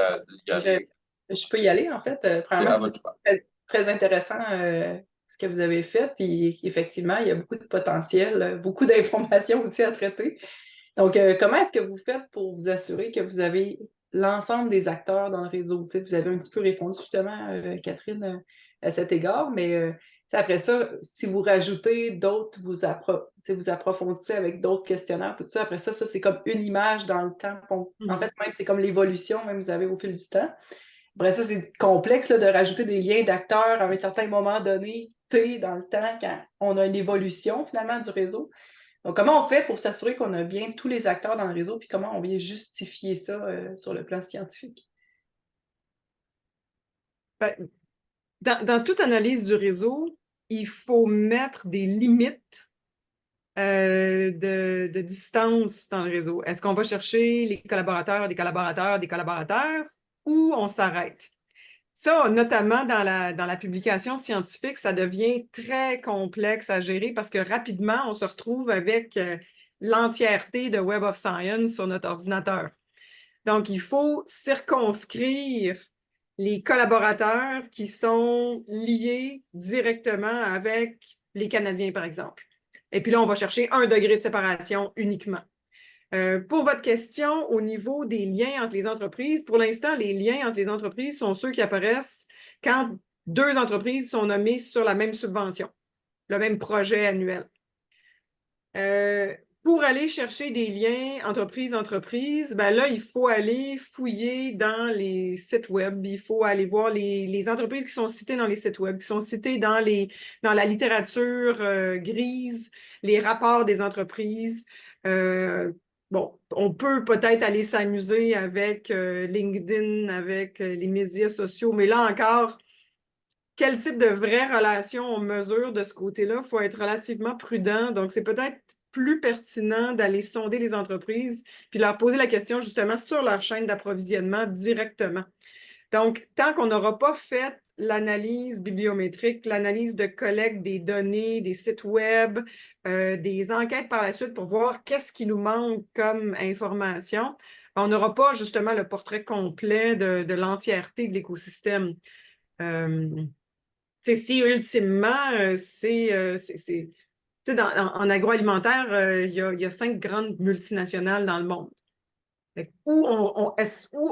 y aller? Je peux y aller, en fait. Premièrement, c'est très intéressant ce que vous avez fait. Puis, effectivement, il y a beaucoup de potentiel, beaucoup d'informations aussi à traiter. Donc, comment est-ce que vous faites pour vous assurer que vous avez l'ensemble des acteurs dans le réseau? T'sais, vous avez un petit peu répondu justement, Catherine, à cet égard, mais après ça, si vous rajoutez d'autres, vous approfondissez avec d'autres questionnaires, tout ça, après ça, c'est comme une image dans le temps. En fait, même c'est comme l'évolution, même vous avez au fil du temps. Après ça, c'est complexe là, de rajouter des liens d'acteurs à un certain moment donné, dans le temps, quand on a une évolution finalement du réseau. Donc, comment on fait pour s'assurer qu'on a bien tous les acteurs dans le réseau, puis comment on vient justifier ça sur le plan scientifique? Ben, dans toute analyse du réseau, il faut mettre des limites de distance dans le réseau. Est-ce qu'on va chercher les collaborateurs, des collaborateurs, des collaborateurs, ou on s'arrête? Ça, notamment dans la publication scientifique, ça devient très complexe à gérer parce que rapidement, on se retrouve avec l'entièreté de Web of Science sur notre ordinateur. Donc, il faut circonscrire les collaborateurs qui sont liés directement avec les Canadiens, par exemple. Et puis là, on va chercher 1 degré de séparation uniquement. Pour votre question, au niveau des liens entre les entreprises, pour l'instant, les liens entre les entreprises sont ceux qui apparaissent quand 2 entreprises sont nommées sur la même subvention, le même projet annuel. Pour aller chercher des liens entreprise-entreprise, ben là, il faut aller fouiller dans les sites web. Il faut aller voir les entreprises qui sont citées dans les sites web, qui sont citées dans la littérature grise, les rapports des entreprises. Bon, on peut peut-être aller s'amuser avec LinkedIn, avec les médias sociaux, mais là encore, quel type de vraie relation on mesure de ce côté-là? Il faut être relativement prudent. Donc, c'est peut-être plus pertinent d'aller sonder les entreprises puis leur poser la question justement sur leur chaîne d'approvisionnement directement. Donc, tant qu'on n'aura pas fait l'analyse bibliométrique, l'analyse de collecte des données, des sites web, des enquêtes par la suite pour voir qu'est-ce qui nous manque comme information, on n'aura pas justement le portrait complet de l'entièreté de l'écosystème. si ultimement, en agroalimentaire, il y a 5 grandes multinationales dans le monde.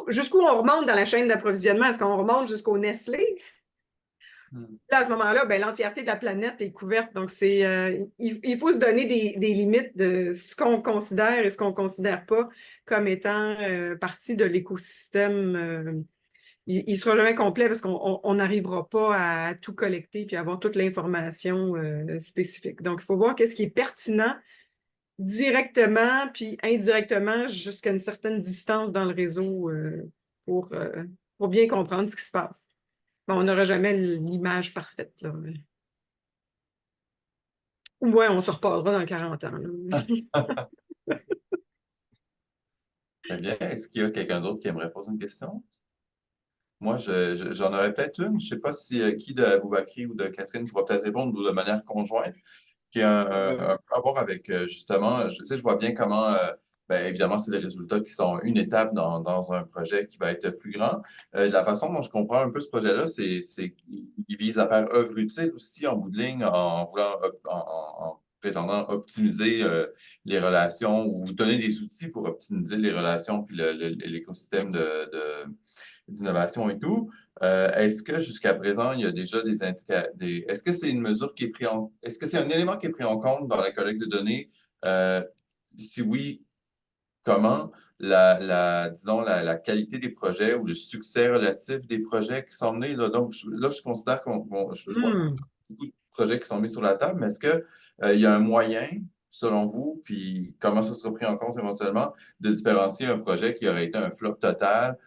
Jusqu'où on remonte dans la chaîne d'approvisionnement? Est-ce qu'on remonte jusqu'au Nestlé? Là, à ce moment-là, ben, l'entièreté de la planète est couverte. Donc, il faut se donner des limites de ce qu'on considère et ce qu'on ne considère pas comme étant partie de l'écosystème. Il ne sera jamais complet parce qu'on n'arrivera pas à tout collecter et avoir toute l'information spécifique. Donc, il faut voir qu'est-ce qui est pertinent directement puis indirectement jusqu'à une certaine distance dans le réseau pour bien comprendre ce qui se passe. Bon, on n'aura jamais l'image parfaite, là. Ouais, on se reparlera dans 40 ans. Très bien. Est-ce qu'il y a quelqu'un d'autre qui aimerait poser une question? Moi, j'en aurais peut-être une. Je ne sais pas si qui de Aboubakry ou de Catherine pourra peut-être répondre ou de manière conjointe, qui a un peu à voir avec justement, je vois bien comment, ben, évidemment, c'est des résultats qui sont une étape dans un projet qui va être plus grand. La façon dont je comprends un peu ce projet-là, c'est qu'il vise à faire œuvre utile aussi en bout de ligne, en voulant, en prétendant optimiser les relations ou donner des outils pour optimiser les relations puis l'écosystème d'innovation et tout. Est-ce que jusqu'à présent, il y a déjà des indicateurs, est-ce que c'est une mesure qui est prise en, est-ce que c'est un élément qui est pris en compte dans la collecte de données? Si oui, comment disons, la qualité des projets ou le succès relatif des projets qui sont menés? Là, donc, je considère je vois beaucoup de projets qui sont mis sur la table, mais est-ce qu'il y a un moyen, selon vous, puis comment ça sera pris en compte éventuellement, de différencier un projet qui aurait été un flop total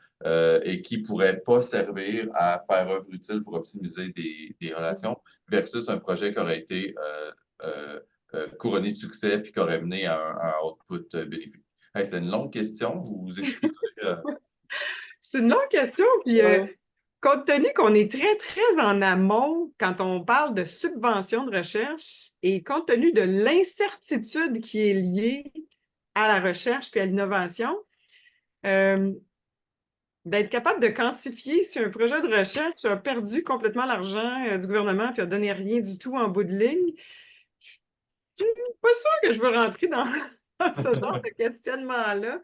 et qui ne pourrait pas servir à faire œuvre utile pour optimiser des relations versus un projet qui aurait été couronné de succès puis qui aurait mené à un output bénéfique? Hey, c'est une longue question, vous expliquerez. C'est une longue question, puis compte tenu qu'on est très, très en amont quand on parle de subvention de recherche et compte tenu de l'incertitude qui est liée à la recherche puis à l'innovation, d'être capable de quantifier si un projet de recherche a perdu complètement l'argent du gouvernement puis a donné rien du tout en bout de ligne, je suis pas sûre que je veux rentrer dans ce genre de questionnement-là.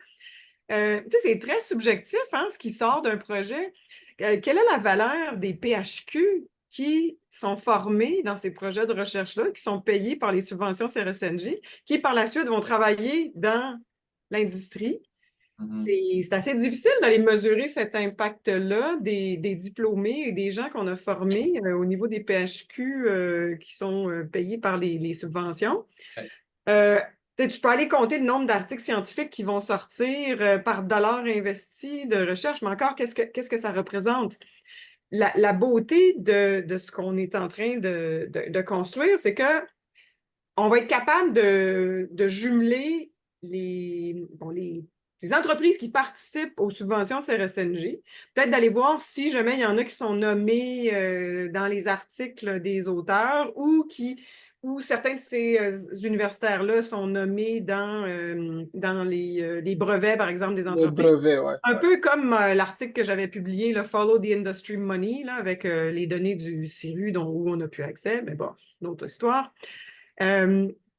C'est très subjectif, hein, ce qui sort d'un projet. Quelle est la valeur des PHQ qui sont formés dans ces projets de recherche-là, qui sont payés par les subventions CRSNG, qui par la suite vont travailler dans l'industrie? C'est assez difficile d'aller mesurer cet impact-là des diplômés et des gens qu'on a formés au niveau des PHQ qui sont payés par les subventions. Tu peux aller compter le nombre d'articles scientifiques qui vont sortir par dollar investi de recherche, mais encore, qu'est-ce que ça représente? La beauté de ce qu'on est en train de construire, c'est qu'on va être capable de jumeler les entreprises qui participent aux subventions CRSNG, peut-être d'aller voir si jamais il y en a qui sont nommés dans les articles des auteurs ou certains de ces universitaires-là sont nommés dans les brevets, par exemple, des entreprises. Les brevets, ouais. Un peu comme l'article que j'avais publié, le Follow the Industry Money, là, avec les données du CIRU où on a pu accès, mais bon, c'est une autre histoire.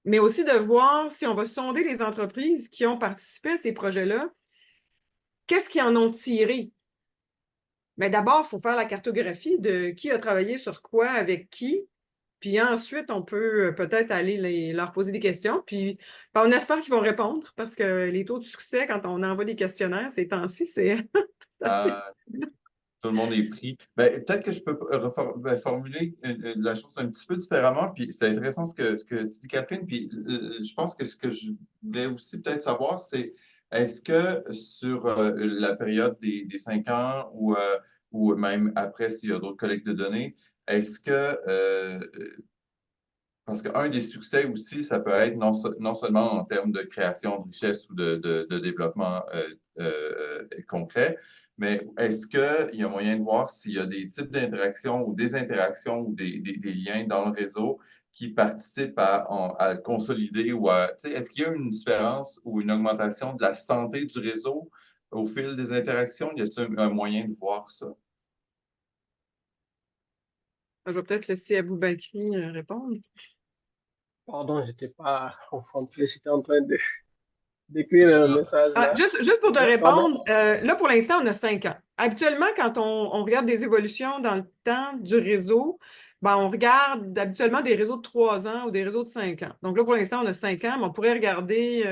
Mais aussi de voir si on va sonder les entreprises qui ont participé à ces projets-là, qu'est-ce qu'ils en ont tiré? Mais d'abord, il faut faire la cartographie de qui a travaillé sur quoi, avec qui, puis ensuite, on peut peut-être aller leur poser des questions, puis on espère qu'ils vont répondre, parce que les taux de succès, quand on envoie des questionnaires, ces temps-ci, c'est assez... Tout le monde est pris. Ben, peut-être que je peux formuler la chose un petit peu différemment, puis c'est intéressant ce que tu dis, Catherine, puis je pense que ce que je voulais aussi peut-être savoir, c'est est-ce que sur la période des 5 ans ou même après, s'il y a d'autres collectes de données, est-ce que parce qu'un des succès aussi, ça peut être non seulement en termes de création de richesse ou de développement concret, mais est-ce qu'il y a moyen de voir s'il y a des types d'interactions ou des interactions ou des liens dans le réseau qui participent à consolider ou est-ce qu'il y a une différence ou une augmentation de la santé du réseau au fil des interactions? Y a-t-il un moyen de voir ça? Je vais peut-être laisser Aboubakry répondre. Pardon, je n'étais pas concentré, j'étais en train d'écrire un message là. Juste pour te Ouais, répondre, là, pour l'instant, on a 5 ans. Habituellement, quand on regarde des évolutions dans le temps du réseau, ben, on regarde habituellement des réseaux de 3 ans ou des réseaux de 5 ans. Donc là, pour l'instant, on a 5 ans, mais on pourrait regarder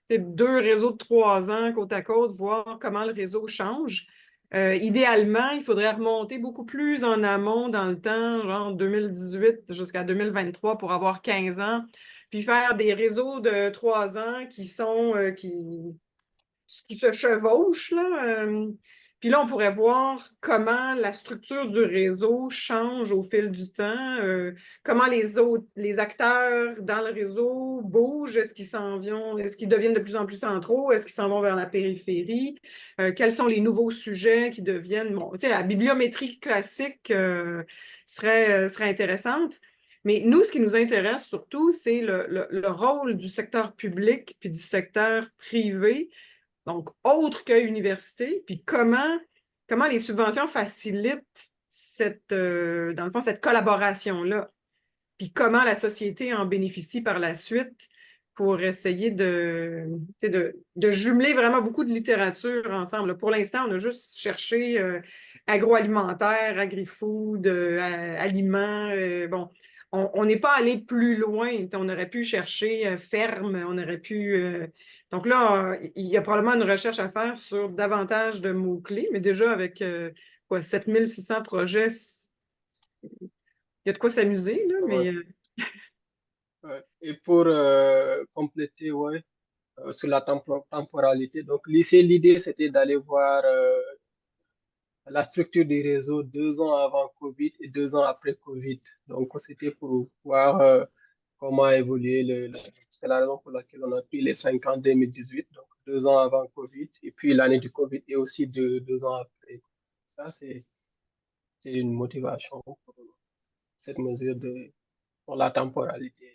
peut-être 2 réseaux de 3 ans côte à côte, voir comment le réseau change. Idéalement, il faudrait remonter beaucoup plus en amont dans le temps, genre 2018 jusqu'à 2023 pour avoir 15 ans, puis faire des réseaux de 3 ans qui sont qui se chevauchent, là. Puis là, on pourrait voir comment la structure du réseau change au fil du temps, comment les acteurs dans le réseau bougent, est-ce qu'ils deviennent de plus en plus centraux, est-ce qu'ils s'en vont vers la périphérie, quels sont les nouveaux sujets qui deviennent, bon, tu sais, la bibliométrie classique serait intéressante. Mais nous, ce qui nous intéresse surtout, c'est le rôle du secteur public puis du secteur privé, donc autre que université, puis comment les subventions facilitent dans le fond, cette collaboration-là, puis comment la société en bénéficie par la suite pour essayer de jumeler vraiment beaucoup de littérature ensemble. Pour l'instant, on a juste cherché agroalimentaire, agri-food, aliments. Bon, on n'est pas allé plus loin. On aurait pu chercher ferme, on aurait pu... Donc là, il y a probablement une recherche à faire sur davantage de mots-clés, mais déjà avec 7600 projets, il y a de quoi s'amuser, là, mais... Ouais. Et pour compléter, ouais, sur la temporalité, donc l'idée, c'était d'aller voir la structure des réseaux 2 ans avant Covid et 2 ans après Covid. Donc, c'était pour voir comment a évolué c'est la raison pour laquelle on a pris les 5 ans 2018, donc 2 ans avant Covid, et puis l'année du Covid et aussi 2 ans après. Ça, c'est une motivation pour cette mesure pour la temporalité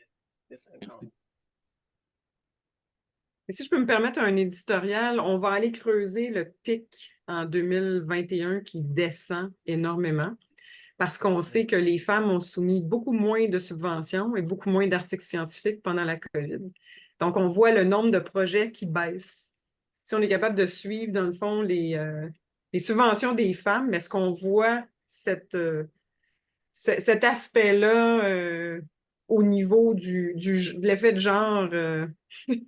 des 5 ans. Merci. Et si je peux me permettre un éditorial, on va aller creuser le pic en 2021 qui descend énormément parce qu'on sait que les femmes ont soumis beaucoup moins de subventions et beaucoup moins d'articles scientifiques pendant la COVID. Donc, on voit le nombre de projets qui baisse. Si on est capable de suivre, dans le fond, les subventions des femmes, est-ce qu'on voit cet aspect-là au niveau de l'effet de genre?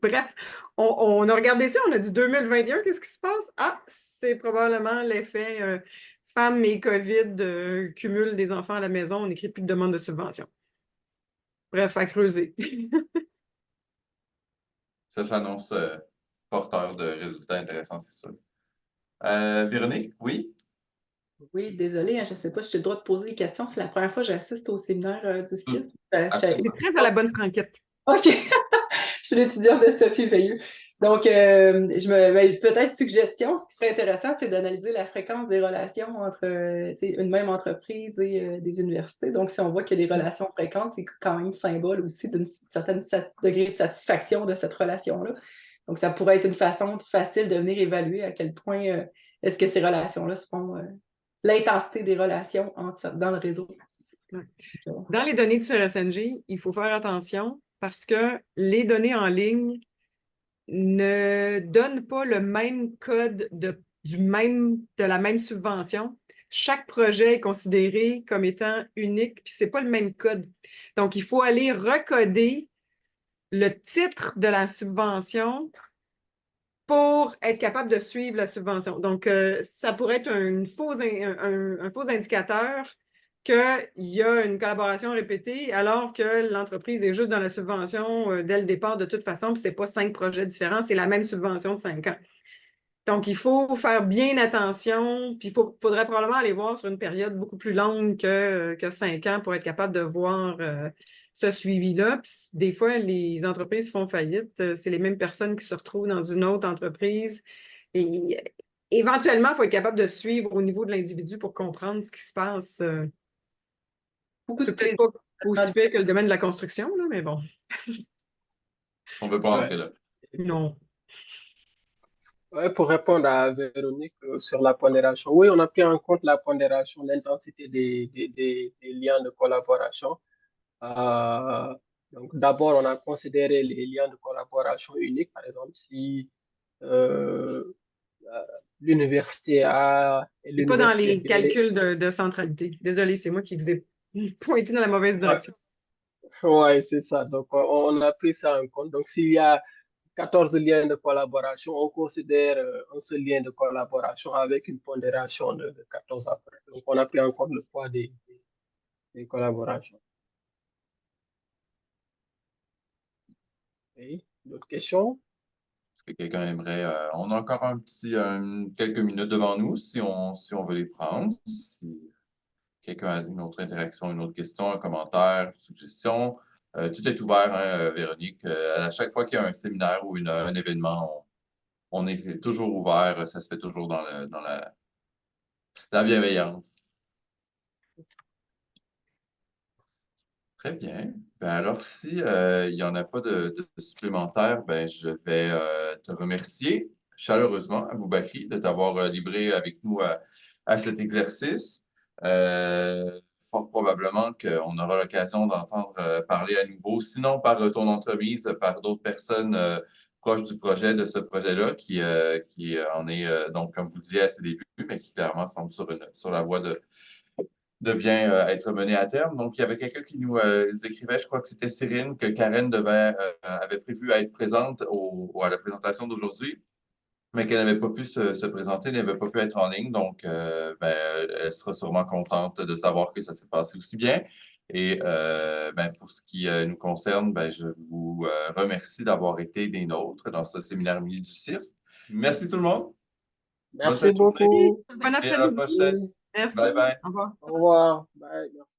Bref, on a regardé ça, on a dit 2021, qu'est-ce qui se passe? Ah, c'est probablement l'effet femmes et COVID cumulent des enfants à la maison, on n'écrit plus de demande de subvention. Bref, à creuser. Ça s'annonce porteur de résultats intéressants, c'est sûr. Véronique, oui? Oui, désolée, je ne sais pas si j'ai le droit de poser des questions. C'est la première fois que j'assiste au séminaire du CIS. C'est très à la bonne franquette. OK. Je suis l'étudiante de Sophie Veilleux. Donc, peut-être suggestion, ce qui serait intéressant, c'est d'analyser la fréquence des relations entre une même entreprise et des universités. Donc, si on voit qu'il y a des relations fréquentes, c'est quand même symbole aussi d'un certain degré de satisfaction de cette relation-là. Donc, ça pourrait être une façon facile de venir évaluer à quel point est-ce que ces relations-là se font, l'intensité des relations dans le réseau. Dans les données du CRSNG, il faut faire attention parce que les données en ligne ne donnent pas le même code de la même subvention. Chaque projet est considéré comme étant unique, puis ce n'est pas le même code. Donc, il faut aller recoder le titre de la subvention pour être capable de suivre la subvention. Donc, ça pourrait être un faux indicateur qu'il y a une collaboration répétée alors que l'entreprise est juste dans la subvention dès le départ de toute façon, puis ce n'est pas 5 projets différents, c'est la même subvention de 5 ans. Donc, il faut faire bien attention, puis il faudrait probablement aller voir sur une période beaucoup plus longue que 5 ans pour être capable de voir ce suivi-là. Puis des fois, les entreprises font faillite. C'est les mêmes personnes qui se retrouvent dans une autre entreprise. Et éventuellement, il faut être capable de suivre au niveau de l'individu pour comprendre ce qui se passe. C'est peut-être pas aussi pire que le domaine de la construction, là, mais bon. On ne veut pas entrer là. Non. Ouais, pour répondre à Véronique sur la pondération, oui, on a pris en compte la pondération, l'intensité des liens de collaboration. Euh, donc, d'abord, on a considéré les liens de collaboration uniques. Par exemple, si euh, euh, l'université A et C'est pas dans l'université les B. calculs de centralité. Désolée, c'est moi qui vous ai pointé dans la mauvaise Ouais, direction. ouais, c'est ça. Donc, on a pris ça en compte. Donc, s'il y a 14 liens de collaboration, on considère un seul lien de collaboration avec une pondération de 14 après. Donc, on a pris en compte le poids des collaborations. Oui, d'autres questions? Est-ce que quelqu'un aimerait... on a encore quelques minutes devant nous si on veut les prendre. Si quelqu'un a une autre interaction, une autre question, un commentaire, une suggestion, tout est ouvert, hein, Véronique. À chaque fois qu'il y a un séminaire ou un événement, on est toujours ouvert. Ça se fait toujours dans la bienveillance. Très bien. Ben alors, si il n'y en a pas de supplémentaire, ben, je vais te remercier chaleureusement, Aboubakry, de t'avoir livré avec nous à cet exercice. Fort probablement qu'on aura l'occasion d'entendre parler à nouveau, sinon par ton entremise, par d'autres personnes proches du projet, de ce projet-là, qui en est, donc, comme vous le disiez, à ses débuts, mais qui clairement semble sur la voie de bien être mené à terme. Donc, il y avait quelqu'un qui nous écrivait, je crois que c'était Cyrine, que Karen avait prévu à être présente à la présentation d'aujourd'hui, mais qu'elle n'avait pas pu se présenter, n'avait pas pu être en ligne. Donc, elle sera sûrement contente de savoir que ça s'est passé aussi bien. Et pour ce qui nous concerne, je vous remercie d'avoir été des nôtres dans ce séminaire mini du CIRS. Merci tout le monde. Bonne fin Merci de journée beaucoup. Bon et à la après-midi. prochaine. Merci. Bye bye. Au revoir. Au revoir. Bye. Merci.